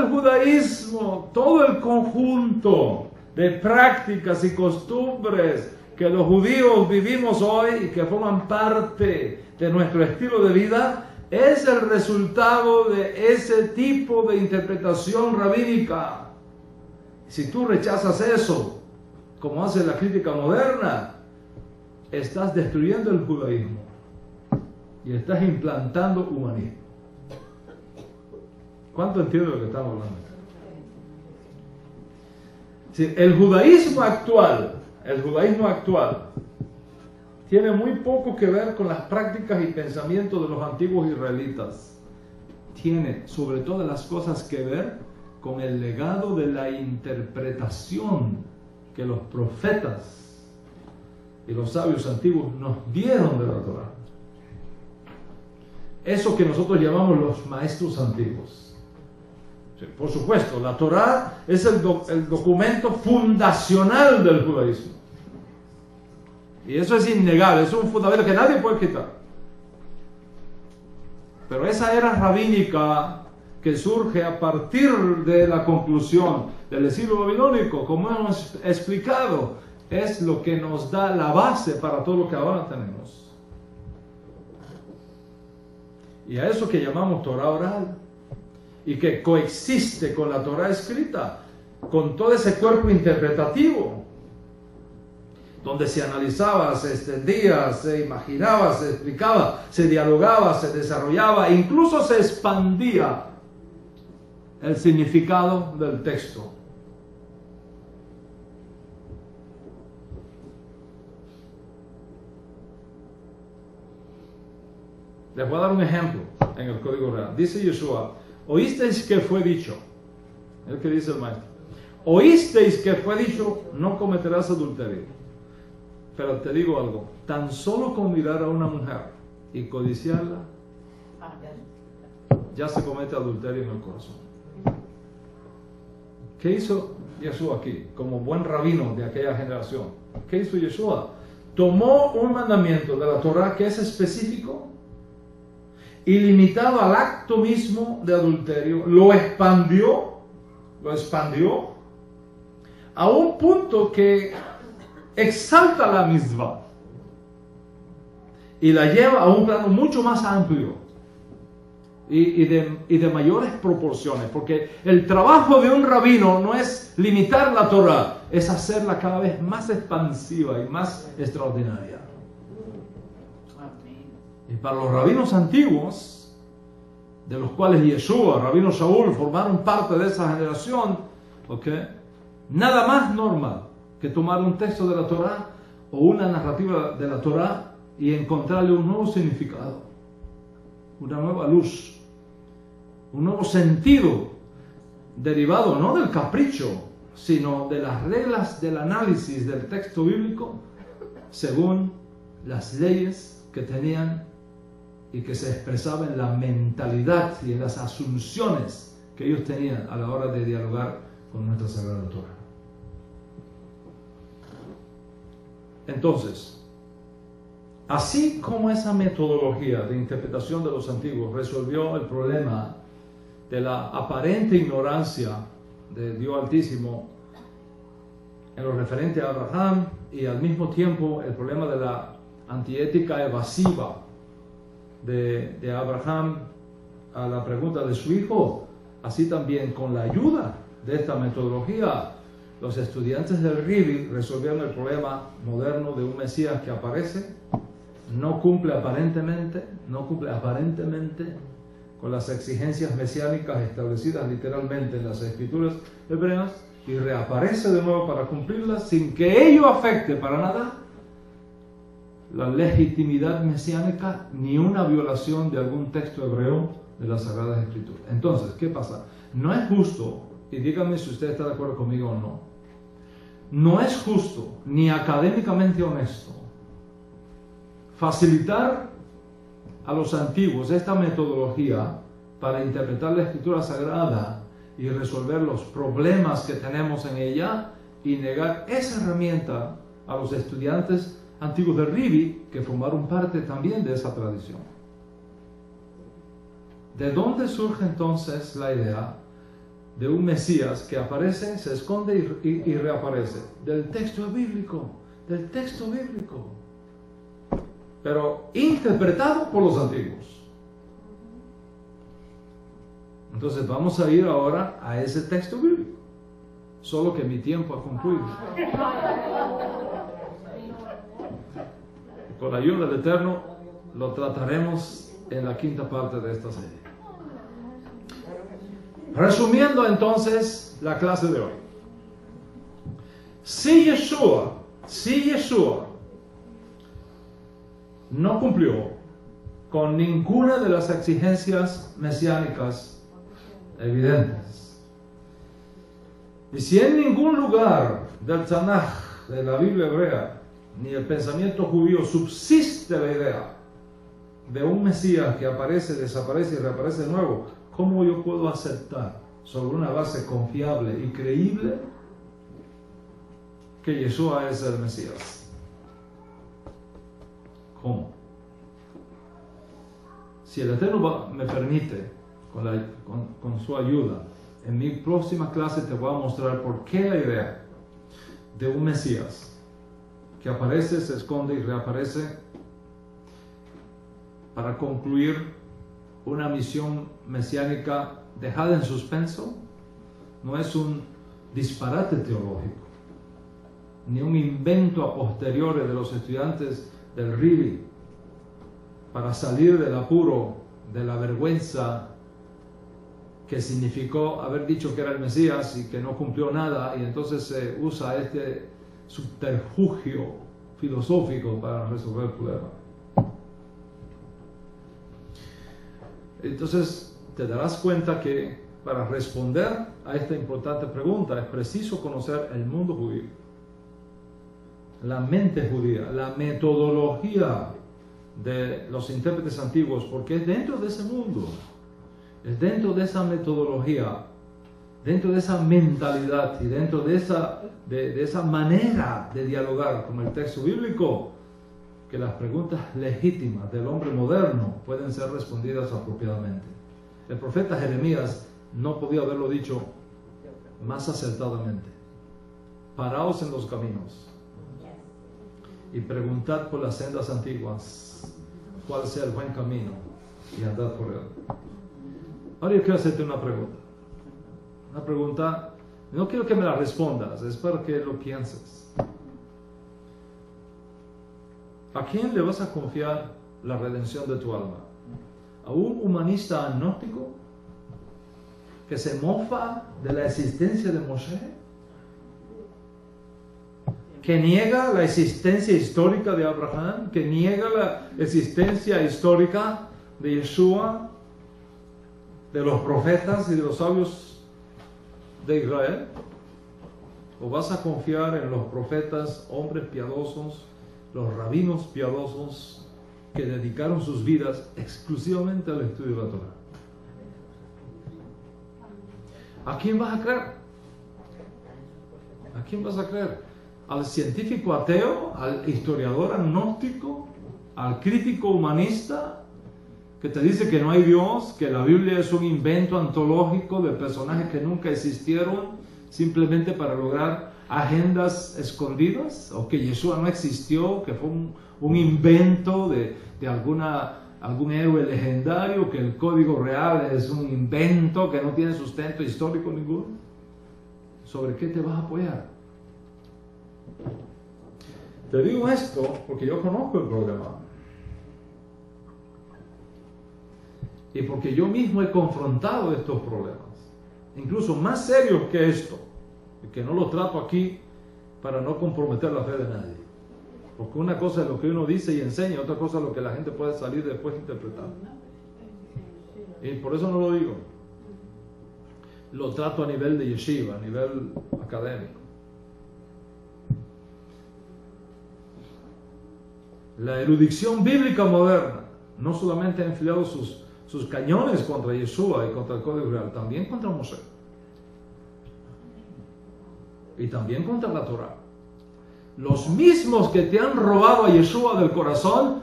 el conjunto de prácticas y costumbres que los judíos vivimos hoy y que forman parte de nuestro estilo de vida, es el resultado de ese tipo de interpretación rabínica. Si tú rechazas eso, como hace la crítica moderna, estás destruyendo el judaísmo y estás implantando humanismo. ¿Cuánto entiende lo que estamos hablando? Sí, el judaísmo actual tiene muy poco que ver con las prácticas y pensamientos de los antiguos israelitas. Tiene sobre todas las cosas que ver con el legado de la interpretación que los profetas y los sabios antiguos nos dieron de la Torah. Eso que nosotros llamamos los maestros antiguos. Sí, por supuesto, la Torah es el documento fundacional del judaísmo. Y eso es innegable, es un fundamento que nadie puede quitar. Pero esa era rabínica que surge a partir de la conclusión del exilio babilónico, como hemos explicado, es lo que nos da la base para todo lo que ahora tenemos. Y a eso que llamamos Torah oral, y que coexiste con la Torah escrita, con todo ese cuerpo interpretativo, donde se analizaba, se extendía, se imaginaba, se explicaba, se dialogaba, se desarrollaba, incluso se expandía el significado del texto. Les voy a dar un ejemplo en el Código Real. Dice Yeshua, oísteis que fue dicho, es lo que dice el maestro, oísteis que fue dicho, no cometerás adulterio. Pero te digo algo, tan solo con mirar a una mujer y codiciarla, ya se comete adulterio en el corazón. ¿Qué hizo Yeshua aquí, como buen rabino de aquella generación? ¿Qué hizo Yeshua? Tomó un mandamiento de la Torah que es específico y limitado al acto mismo de adulterio, lo expandió a un punto que exalta la misma y la lleva a un plano mucho más amplio y de mayores proporciones, porque el trabajo de un rabino no es limitar la Torah, es hacerla cada vez más expansiva y más extraordinaria. Y para los rabinos antiguos, de los cuales Yeshua, Rabino Shaul, formaron parte de esa generación, nada más normal que tomar un texto de la Torah o una narrativa de la Torah y encontrarle un nuevo significado, una nueva luz, un nuevo sentido derivado no del capricho, sino de las reglas del análisis del texto bíblico según las leyes que tenían y que se expresaba en la mentalidad y en las asunciones que ellos tenían a la hora de dialogar con nuestra Sagrada Torah. Entonces, así como esa metodología de interpretación de los antiguos resolvió el problema de la aparente ignorancia de Dios Altísimo en lo referente a Abraham y al mismo tiempo el problema de la antiética evasiva de Abraham a la pregunta de su hijo, así también con la ayuda de esta metodología, los estudiantes del Rivi resolvieron el problema moderno de un Mesías que aparece, no cumple aparentemente con las exigencias mesiánicas establecidas literalmente en las escrituras hebreas y reaparece de nuevo para cumplirlas sin que ello afecte para nada la legitimidad mesiánica ni una violación de algún texto hebreo de las Sagradas Escrituras. Entonces, ¿qué pasa? No es justo, y díganme si usted está de acuerdo conmigo o no, no es justo ni académicamente honesto facilitar a los antiguos esta metodología para interpretar la Escritura Sagrada y resolver los problemas que tenemos en ella y negar esa herramienta a los estudiantes antiguos del Rivi que formaron parte también de esa tradición. ¿De dónde surge entonces la idea de un Mesías que aparece, se esconde y reaparece? Del texto bíblico, pero interpretado por los antiguos. Entonces vamos a ir ahora a ese texto bíblico, solo que mi tiempo ha concluido. Con la ayuda del Eterno lo trataremos en la quinta parte de esta serie. Resumiendo entonces la clase de hoy. Si Yeshua no cumplió con ninguna de las exigencias mesiánicas evidentes, y si en ningún lugar del Tanaj, de la Biblia hebrea, ni el pensamiento judío subsiste la idea de un Mesías que aparece, desaparece y reaparece de nuevo, ¿cómo yo puedo aceptar sobre una base confiable y creíble que Yeshua es el Mesías? ¿Cómo? Si el Eterno me permite, con su ayuda, en mi próxima clase te voy a mostrar por qué la idea de un Mesías que aparece, se esconde y reaparece para concluir una misión mesiánica dejada en suspenso, no es un disparate teológico, ni un invento a posteriori de los estudiantes del Rivi para salir del apuro, de la vergüenza que significó haber dicho que era el Mesías y que no cumplió nada, y entonces se usa este subterfugio filosófico para resolver el problema. Entonces te darás cuenta que para responder a esta importante pregunta es preciso conocer el mundo judío, la mente judía, la metodología de los intérpretes antiguos, porque es dentro de ese mundo, es dentro de esa metodología, dentro de esa mentalidad y dentro de esa manera de dialogar con el texto bíblico, que las preguntas legítimas del hombre moderno pueden ser respondidas apropiadamente. El profeta Jeremías no podía haberlo dicho más acertadamente. Paraos en los caminos y preguntad por las sendas antiguas cuál sea el buen camino y andad por él. Ahora yo quiero hacerte una pregunta, no quiero que me la respondas, es para que lo pienses. ¿A quién le vas a confiar la redención de tu alma? ¿A un humanista agnóstico que se mofa de la existencia de Moshe? ¿Que niega la existencia histórica de Abraham? ¿Que niega la existencia histórica de Yeshua, de los profetas y de los sabios de Israel? ¿O vas a confiar en los profetas, hombres piadosos, los rabinos piadosos que dedicaron sus vidas exclusivamente al estudio de la Torah? ¿A quién vas a creer? ¿A quién vas a creer? ¿Al científico ateo? ¿Al historiador agnóstico? ¿Al crítico humanista que te dice que no hay Dios, que la Biblia es un invento antológico de personajes que nunca existieron simplemente para lograr agendas escondidas? ¿O que Yeshua no existió, que fue un invento de algún héroe legendario, que el código real es un invento que no tiene sustento histórico ninguno? ¿Sobre qué te vas a apoyar? Te digo esto porque yo conozco el problema. y porque yo mismo he confrontado estos problemas, incluso más serios que esto, y que no lo trato aquí para no comprometer la fe de nadie. Porque una cosa es lo que uno dice y enseña, otra cosa es lo que la gente puede salir después de interpretar. Y por eso no lo digo. Lo trato a nivel de yeshiva, a nivel académico. La erudición bíblica moderna no solamente ha enfilado sus cañones contra Yeshua y contra el Código Real, también contra Moshe. Y también contra la Torah. Los mismos que te han robado a Yeshua del corazón,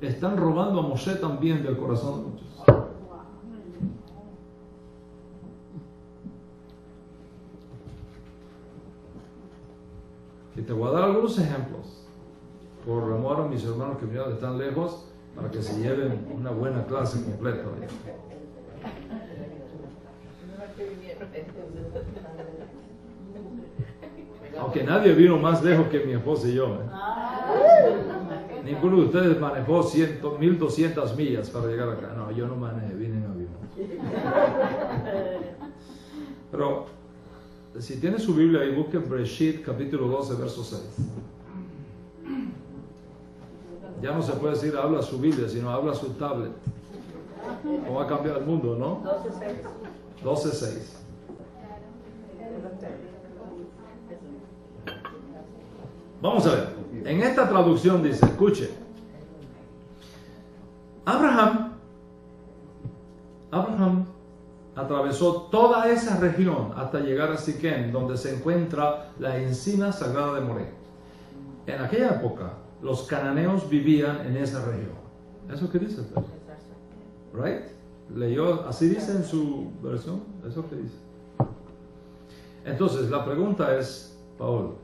están robando a Moshe también del corazón de muchos. Y te voy a dar algunos ejemplos, por amor a mis hermanos que miran están lejos, para que se lleven una buena clase completa. Aunque nadie vino más lejos que mi esposa y yo. Ninguno de ustedes manejó 1200 millas para llegar acá. No, yo no manejé, vine en avión. Pero si tienen su Biblia ahí, busquen Bereshit capítulo 12, verso 6. Ya no se puede decir habla su Biblia, sino habla su tablet. ¿Cómo va a cambiar el mundo, no? 12:6. Vamos a ver. En esta traducción dice, escuche. Abraham atravesó toda esa región hasta llegar a Siquem, donde se encuentra la encina sagrada de Moré. En aquella época, los cananeos vivían en esa región. ¿Eso qué dice? Right? ¿Leyó? ¿Así dice en su versión? ¿Eso qué dice? Entonces, la pregunta es, Paolo,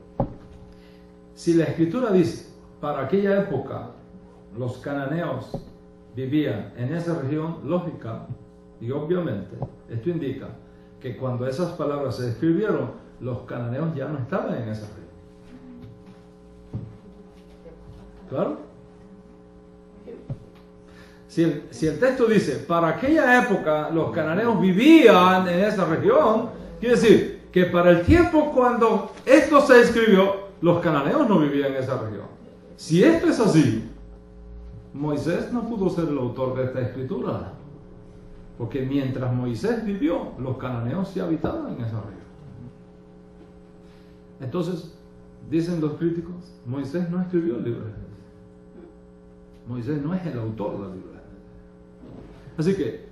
si la Escritura dice, para aquella época, los cananeos vivían en esa región, lógica, y obviamente, esto indica que cuando esas palabras se escribieron, los cananeos ya no estaban en esa región. ¿Claro? Si el texto dice, para aquella época los cananeos vivían en esa región, quiere decir que para el tiempo cuando esto se escribió, los cananeos no vivían en esa región. Si esto es así, Moisés no pudo ser el autor de esta escritura, porque mientras Moisés vivió, los cananeos sí habitaban en esa región. Entonces, dicen los críticos, Moisés no escribió el libro de Génesis. Moisés no es el autor del libro de Génesis. Así que,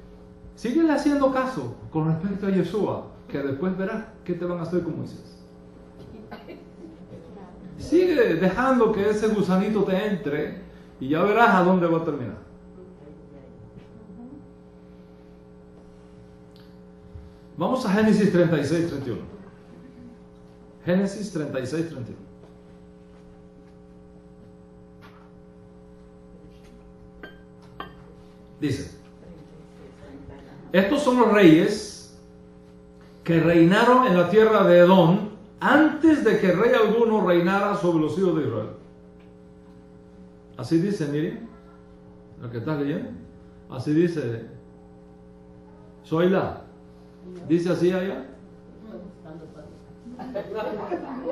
síguele haciendo caso con respecto a Yeshua, que después verás qué te van a hacer con Moisés. Sigue dejando que ese gusanito te entre y ya verás a dónde va a terminar. Vamos a Génesis 36:31. Génesis 36:31. Dice, estos son los reyes que reinaron en la tierra de Edom antes de que rey alguno reinara sobre los hijos de Israel. Así dice, Miriam, lo que estás leyendo. Así dice, soy la. ¿Dice así allá?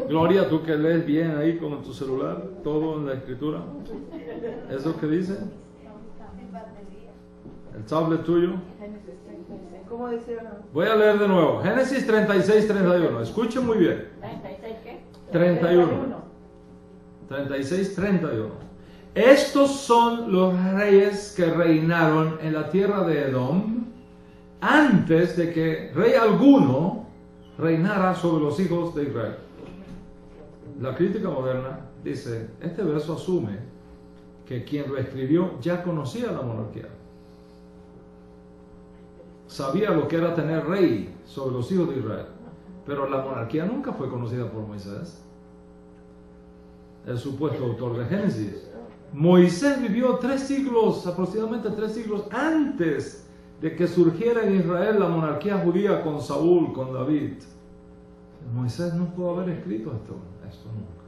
Gloria, tú que lees bien ahí con tu celular, todo en la escritura. ¿Eso que dice? El tablet tuyo. ¿Cómo dice? Voy a leer de nuevo. Génesis 36:31. Escuchen muy bien. ¿36 qué? 31. 36:31. Estos son los reyes que reinaron en la tierra de Edom antes de que rey alguno reinara sobre los hijos de Israel. La crítica moderna dice, este verso asume que quien lo escribió ya conocía la monarquía. Sabía lo que era tener rey sobre los hijos de Israel. Pero la monarquía nunca fue conocida por Moisés, el supuesto autor de Génesis. Moisés vivió 3 siglos, aproximadamente 3 siglos antes de que surgiera en Israel la monarquía judía con Saúl, con David. Moisés no pudo haber escrito esto nunca.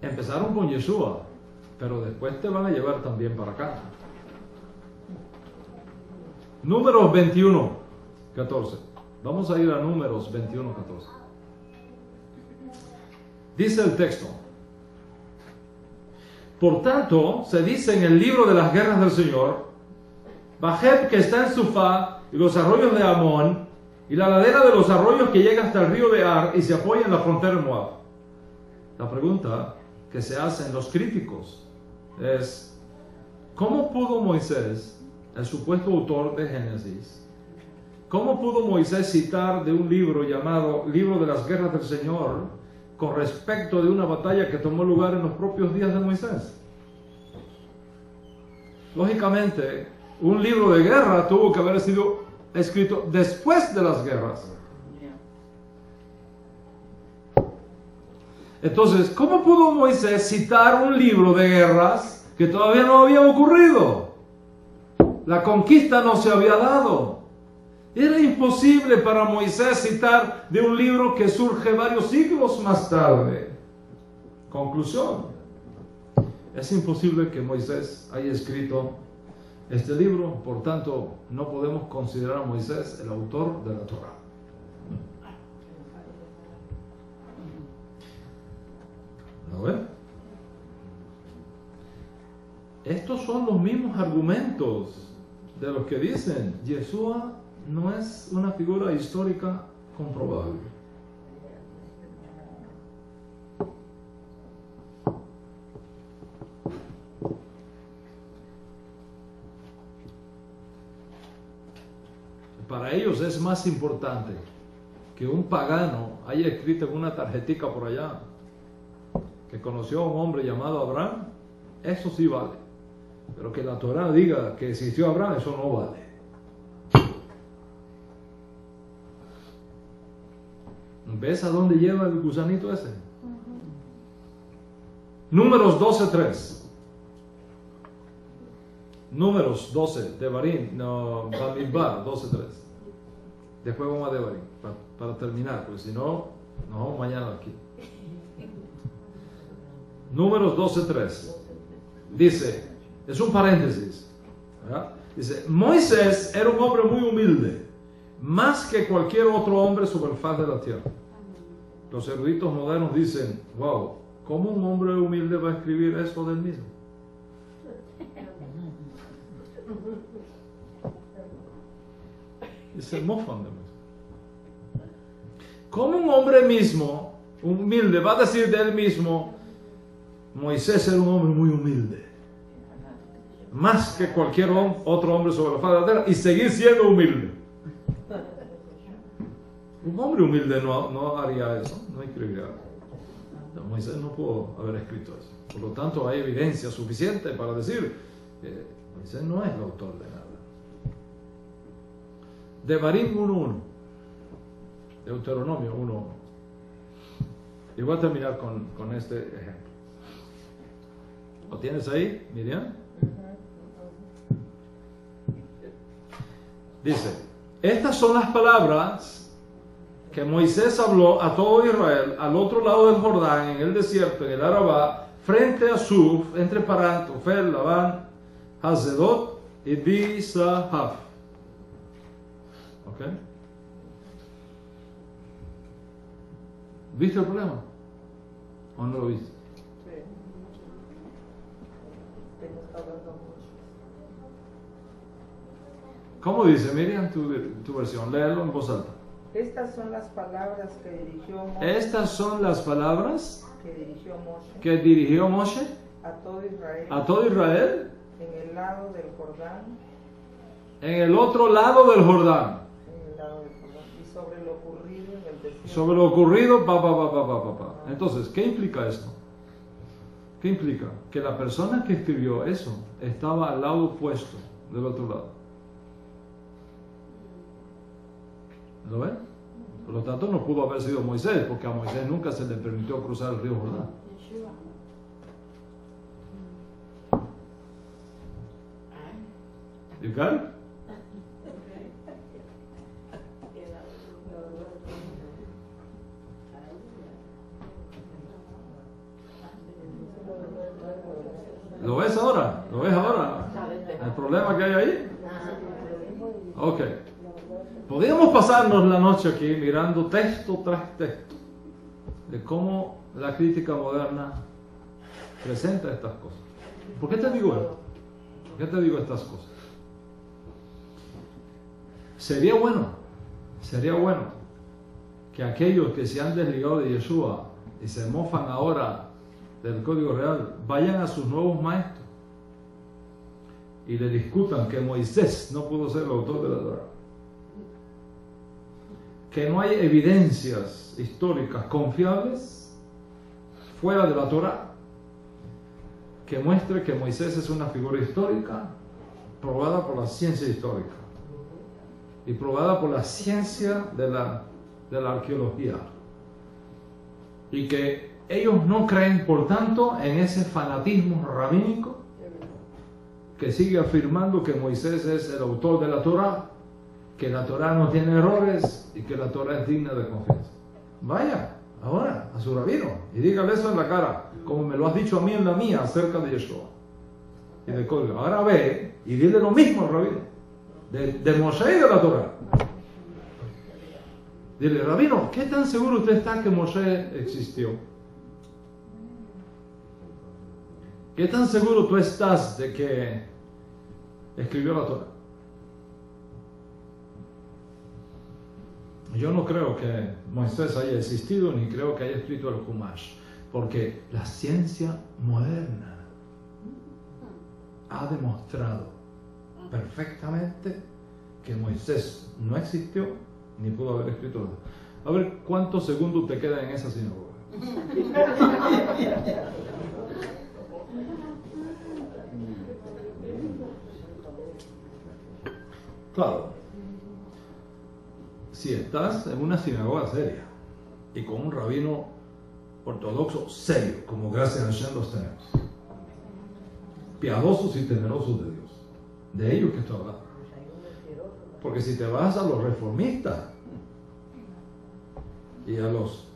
Empezaron con Yeshua, pero después te van a llevar también para acá. Números 21, 14. Vamos a ir a Números 21, 14. Dice el texto: por tanto, se dice en el libro de las guerras del Señor, Bajeb, que está en Sufá, y los arroyos de Amón, y la ladera de los arroyos que llega hasta el río de Ar, y se apoya en la frontera de Moab. La pregunta que se hacen los críticos es: ¿cómo pudo Moisés, el supuesto autor de Génesis, cómo pudo Moisés citar de un libro llamado Libro de las Guerras del Señor con respecto de una batalla que tomó lugar en los propios días de Moisés? Lógicamente, un libro de guerra tuvo que haber sido escrito después de las guerras. Entonces, ¿cómo pudo Moisés citar un libro de guerras que todavía no había ocurrido? La conquista no se había dado. Era imposible para Moisés citar de un libro que surge varios siglos más tarde. Conclusión: es imposible que Moisés haya escrito este libro, por tanto, no podemos considerar a Moisés el autor de la Torá. ¿Lo ven? Estos son los mismos argumentos de los que dicen Yeshua no es una figura histórica comprobable. Para ellos es más importante que un pagano haya escrito en una tarjetica por allá que conoció a un hombre llamado Abraham. Eso sí vale. Pero que la Torá diga que existió Abraham, eso no vale. ¿Ves a dónde lleva el gusanito ese? Números 12:3. Números 12, Devarim, no, Bamidbar 12:3. Después vamos a Devarim, para terminar, porque si no, nos vamos mañana aquí. Números 12:3. Dice, es un paréntesis, ¿verdad? Dice, Moisés era un hombre muy humilde, más que cualquier otro hombre sobre el faz de la tierra. Los eruditos modernos dicen, wow, ¿cómo un hombre humilde va a escribir eso del mismo? Y se mofan de mí. ¿Cómo un hombre mismo, humilde, va a decir de él mismo, Moisés era un hombre muy humilde, más que cualquier otro hombre sobre la faz de la tierra, y seguir siendo humilde? Un hombre humilde no haría eso, no escribiría. Moisés no pudo haber escrito eso. Por lo tanto, hay evidencia suficiente para decir que Moisés no es el autor de nada. Devarim 1:1, Deuteronomio 1:1. Y voy a terminar con este ejemplo. ¿Lo tienes ahí, Miriam? Dice, estas son las palabras que Moisés habló a todo Israel al otro lado del Jordán, en el desierto, en el Arabá, frente a Suf, entre Parán, Tofel, Labán, Hazedot y Disahaf. ¿Ok? ¿Viste el problema? ¿O no lo viste? ¿Cómo dice, Miriam, tu versión? Léelo en voz alta. Estas son las palabras que dirigió Moshe. Estas son las palabras que dirigió Moshe a todo Israel. A todo Israel. En el lado del Jordán. En el otro lado del Jordán. En el lado del Jordán. Y sobre lo ocurrido en el desierto. Sobre lo ocurrido, Entonces, ¿qué implica esto? ¿Qué implica? Que la persona que escribió eso estaba al lado opuesto, del otro lado. ¿Lo ven? Por lo tanto, no pudo haber sido Moisés, porque a Moisés nunca se le permitió cruzar el río Jordán. ¿You got it? ¿Lo ves ahora? ¿Lo ves ahora? ¿El problema que hay ahí? Ok. Podríamos pasarnos la noche aquí mirando texto tras texto de cómo la crítica moderna presenta estas cosas. ¿Por qué te digo esto? ¿Por qué te digo estas cosas? Sería bueno que aquellos que se han desligado de Yeshua y se mofan ahora del Código Real vayan a sus nuevos maestros y le discutan que Moisés no pudo ser el autor de la Torá, que no hay evidencias históricas confiables fuera de la Torá que muestre que Moisés es una figura histórica probada por la ciencia histórica y probada por la ciencia de la arqueología, y que ellos no creen por tanto en ese fanatismo rabínico que sigue afirmando que Moisés es el autor de la Torá, que la Torá no tiene errores y que la Torá es digna de confianza. Vaya ahora a su rabino y dígale eso en la cara, como me lo has dicho a mí en la mía acerca de Yeshua y de Código. Ahora ve y dile lo mismo al rabino de Moshe y de la Torá. Dile, rabino, ¿qué tan seguro usted está que Moshe existió? ¿Qué tan seguro tú estás de que escribió la Torá? Yo no creo que Moisés haya existido, ni creo que haya escrito el Humash, porque la ciencia moderna ha demostrado perfectamente que Moisés no existió ni pudo haber escrito nada. A ver cuántos segundos te quedan en esa sinagoga. Claro, si estás en una sinagoga seria y con un rabino ortodoxo serio, como gracias a Hashem los tenemos, piadosos y temerosos de Dios, de ellos que estoy hablando. Porque si te vas a los reformistas y a los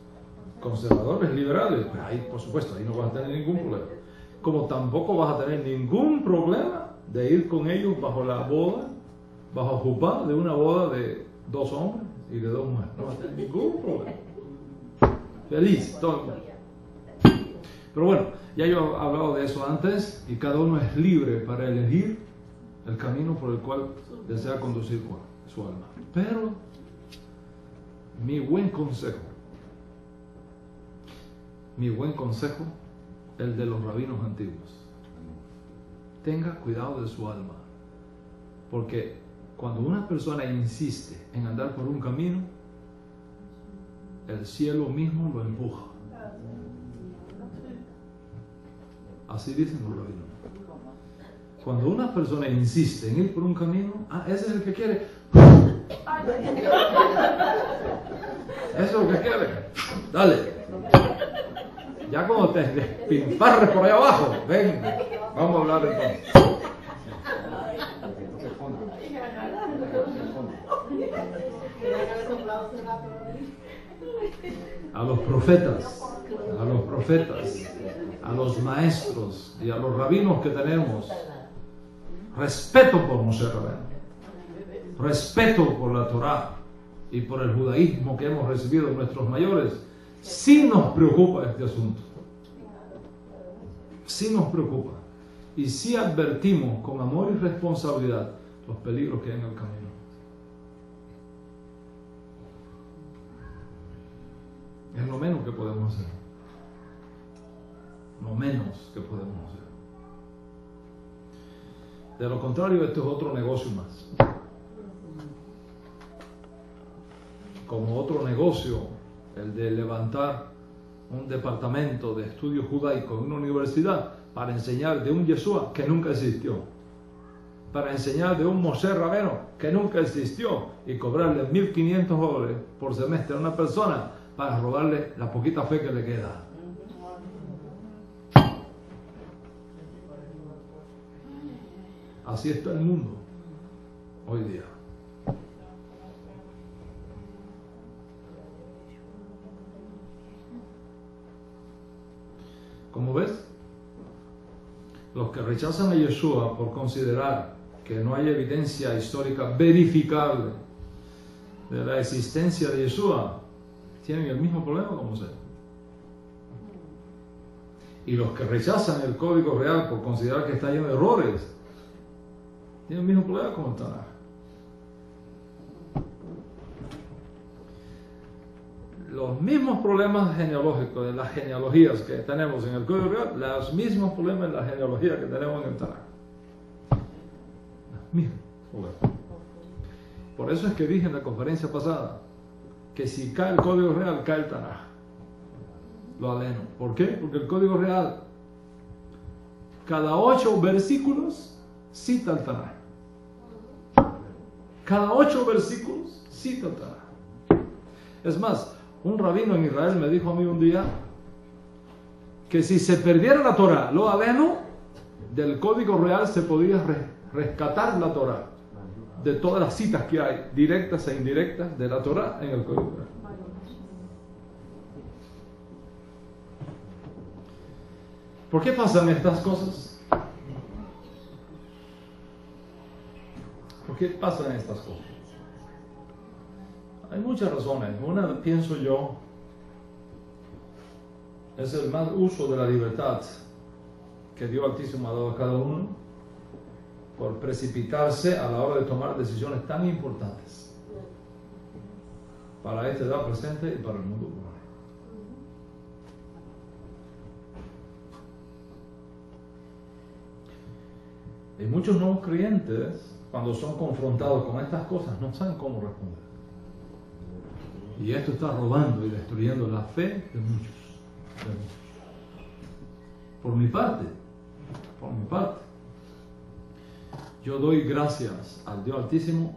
conservadores liberales, pues ahí, por supuesto, ahí no vas a tener ningún problema. Como tampoco vas a tener ningún problema de ir con ellos bajo la boda, bajo jupá de una boda de 2 hombres y de 2 mujeres. No vas a tener ningún problema. Feliz, todo el mundo. Pero bueno, ya yo he hablado de eso antes, y cada uno es libre para elegir el camino por el cual desea conducir su alma. Pero mi buen consejo, el de los rabinos antiguos: tenga cuidado de su alma, porque cuando una persona insiste en andar por un camino, el cielo mismo lo empuja. Así dicen los rabinos. Cuando una persona insiste en ir por un camino, ese es el que quiere. Eso es lo que quiere. Dale. Ya cuando te despinfarres por ahí abajo, ven, vamos a hablar entonces. A los profetas, a los maestros y a los rabinos que tenemos, respeto por Moshe Rabbeinu, respeto por la Torá y por el judaísmo que hemos recibido de nuestros mayores. Sí nos preocupa este asunto, sí nos preocupa, y sí advertimos con amor y responsabilidad los peligros que hay en el camino. Es lo menos que podemos hacer. Lo menos que podemos hacer. De lo contrario, esto es otro negocio más. Como otro negocio, el de levantar un departamento de estudio judaico en una universidad para enseñar de un Yeshua que nunca existió, para enseñar de un Moshe Rabbeinu que nunca existió, y cobrarle $1,500 por semestre a una persona para robarle la poquita fe que le queda. Así está el mundo hoy día. Como ves, Los que rechazan a Yeshua por considerar que no hay evidencia histórica verificable de la existencia de Yeshua, tienen el mismo problema como usted. Y los que rechazan el código real por considerar que está lleno de errores, tienen el mismo problema como el Tanaj. Los mismos problemas genealógicos de las genealogías que tenemos en el código real, los mismos problemas en la genealogía que tenemos en el Tanaj. Los mismos problemas. Por eso es que dije en la conferencia pasada que si cae el código real, cae el Tanaj. Lo aleno. ¿Por qué? Porque el código real, cada 8 versículos, cita el Tanaj. Cada 8 versículos, cita el Tanaj. Es más, un rabino en Israel me dijo a mí un día que si se perdiera la Torah, lo aleno, del código real se podía rescatar la Torah de todas las citas que hay, directas e indirectas, de la Torah en el código real. ¿Por qué pasan estas cosas? ¿Por qué pasan estas cosas? Hay muchas razones. Una, pienso yo, es el mal uso de la libertad que Dios Altísimo ha dado a cada uno por precipitarse a la hora de tomar decisiones tan importantes para esta edad presente y para el mundo futuro. Y muchos nuevos creyentes, cuando son confrontados con estas cosas, no saben cómo responder. Y esto está robando y destruyendo la fe de muchos. Por mi parte, yo doy gracias al Dios Altísimo.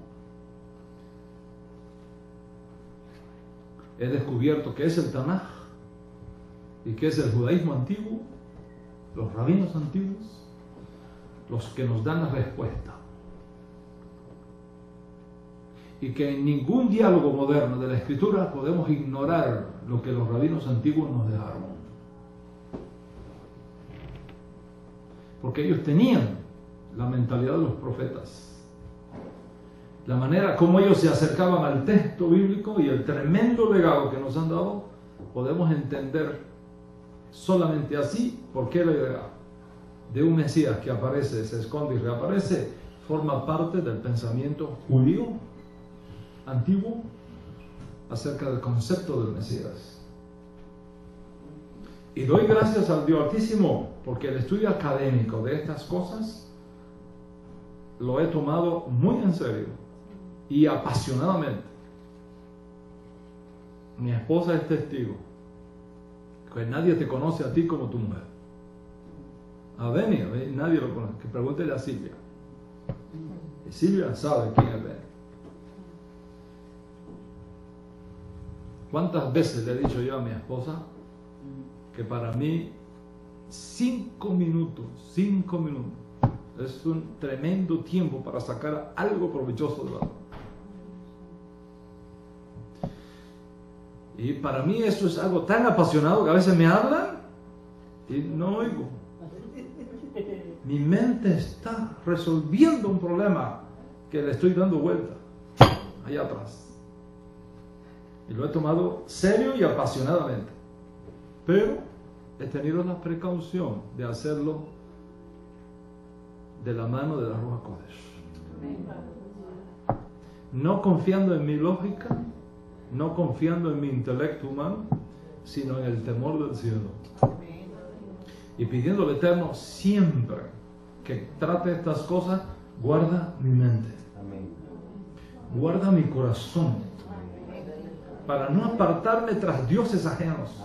He descubierto que es el Tanaj y que es el judaísmo antiguo, los rabinos antiguos, los que nos dan la respuesta. Y que en ningún diálogo moderno de la Escritura podemos ignorar lo que los rabinos antiguos nos dejaron. Porque ellos tenían la mentalidad de los profetas. La manera como ellos se acercaban al texto bíblico y el tremendo legado que nos han dado, podemos entender solamente así por qué la idea de un Mesías que aparece, se esconde y reaparece, forma parte del pensamiento judío antiguo acerca del concepto del Mesías. Y doy gracias al Dios Altísimo porque el estudio académico de estas cosas lo he tomado muy en serio y apasionadamente. Mi esposa es testigo que nadie te conoce a ti como tu mujer. A Benny, nadie lo conoce. Que pregúntele a Silvia. Y Silvia sabe quién es Benny. ¿Cuántas veces le he dicho yo a mi esposa que para mí 5 minutos es un tremendo tiempo para sacar algo provechoso de la vida? Y para mí eso es algo tan apasionado que a veces me hablan y no oigo. Mi mente está resolviendo un problema que le estoy dando vuelta allá atrás. Y lo he tomado serio y apasionadamente. Pero he tenido la precaución de hacerlo de la mano de la Ruach Kodesh. No confiando en mi lógica, no confiando en mi intelecto humano, sino en el temor del cielo. Y pidiendo al Eterno siempre que trate estas cosas, guarda mi mente, guarda mi corazón, para no apartarme tras dioses ajenos.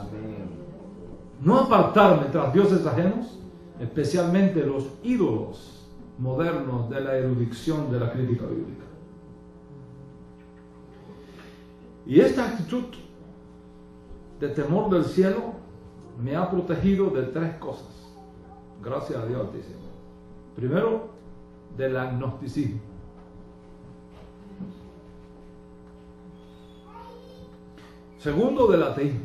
No apartarme tras dioses ajenos, especialmente los ídolos modernos de la erudición de la crítica bíblica. Y esta actitud de temor del cielo me ha protegido de 3 cosas, gracias a Dios Altísimo. Primero, del agnosticismo. Segundo, del ateísmo.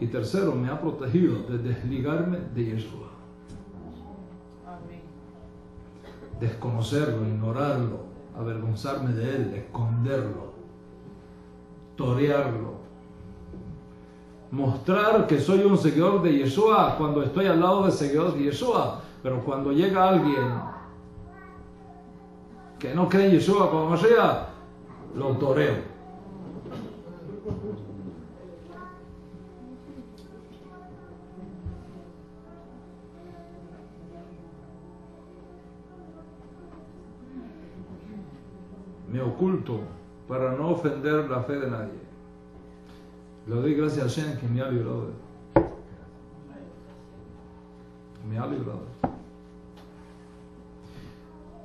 Y tercero, me ha protegido de desligarme de Yeshua. Desconocerlo, ignorarlo, avergonzarme de él, esconderlo, torearlo. Mostrar que soy un seguidor de Yeshua cuando estoy al lado del seguidor de Yeshua, pero cuando llega alguien que no cree en Yeshua como Mashiach, lo toreo. Me oculto para no ofender la fe de nadie. Le doy gracias a Hashem que me ha librado de él. Me ha librado.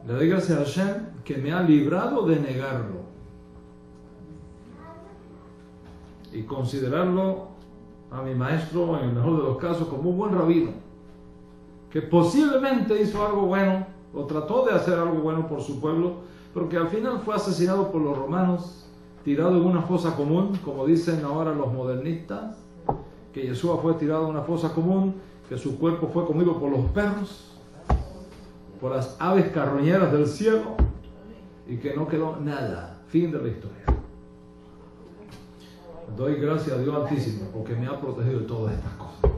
Le doy gracias a Hashem que me ha librado de negarlo y considerarlo a mi maestro, en el mejor de los casos, como un buen rabino que posiblemente hizo algo bueno o trató de hacer algo bueno por su pueblo, pero que al final fue asesinado por los romanos, tirado en una fosa común, como dicen ahora los modernistas, que Yeshua fue tirado en una fosa común, que su cuerpo fue comido por los perros, por las aves carroñeras del cielo, y que no quedó nada. Fin de la historia. Doy gracias a Dios Altísimo porque me ha protegido de todas estas cosas.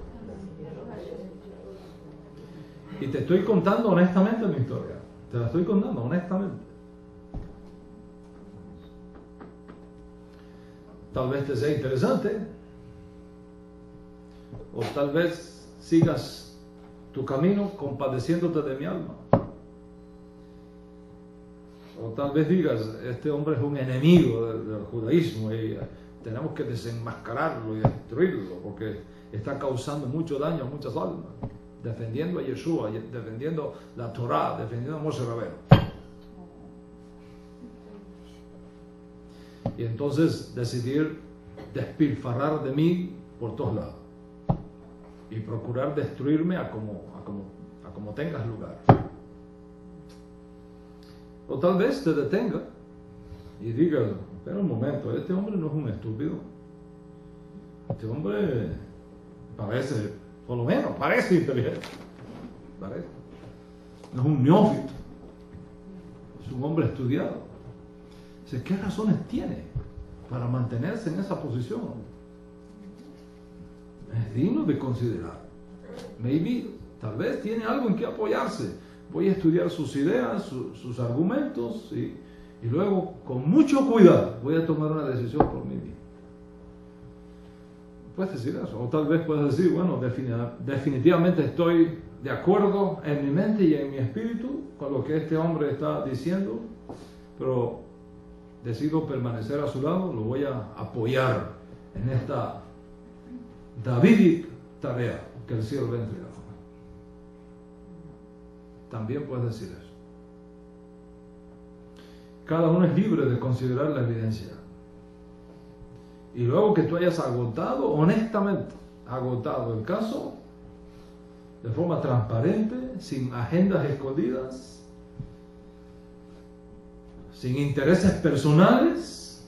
Y te estoy contando honestamente mi historia. Te la estoy contando honestamente. Tal vez te sea interesante, o tal vez sigas tu camino compadeciéndote de mi alma, o tal vez digas, este hombre es un enemigo del judaísmo y tenemos que desenmascararlo y destruirlo porque está causando mucho daño a muchas almas, defendiendo a Yeshua, defendiendo la Torah, defendiendo a Moshe Rabbeinu. Y entonces decidir despilfarrar de mí por todos lados y procurar destruirme a como tengas lugar. O tal vez te detenga y digas, espera un momento, este hombre no es un estúpido. Este hombre parece, por lo menos, parece inteligente. Parece. No es un neófito. Es un hombre estudiado. ¿Qué razones tiene para mantenerse en esa posición? Es digno de considerar. Maybe, tal vez tiene algo en que apoyarse. Voy a estudiar sus ideas, sus argumentos y luego, con mucho cuidado, voy a tomar una decisión por mí mismo. Puedes decir eso. O tal vez puedes decir, bueno, definitivamente estoy de acuerdo en mi mente y en mi espíritu con lo que este hombre está diciendo, pero decido permanecer a su lado, lo voy a apoyar en esta davídica tarea que el cielo le ha entregado. También puedes decir eso. Cada uno es libre de considerar la evidencia. Y luego que tú hayas agotado, honestamente, agotado el caso, de forma transparente, sin agendas escondidas, sin intereses personales,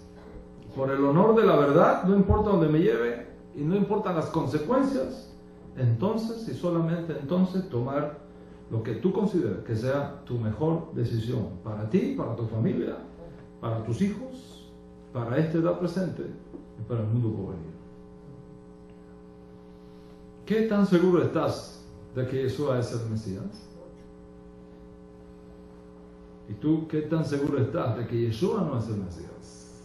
por el honor de la verdad, no importa dónde me lleve y no importan las consecuencias, entonces y solamente entonces tomar lo que tú consideres que sea tu mejor decisión para ti, para tu familia, para tus hijos, para esta edad presente y para el mundo por venir. ¿Qué tan seguro estás de que Yeshua es el Mesías? ¿Y tú qué tan seguro estás de que Yeshua no es el Mesías?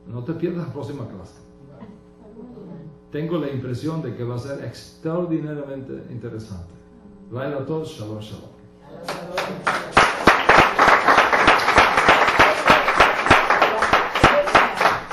No te pierdas la próxima clase. Tengo la impresión de que va a ser extraordinariamente interesante. Laila Tov, Shalom Shalom.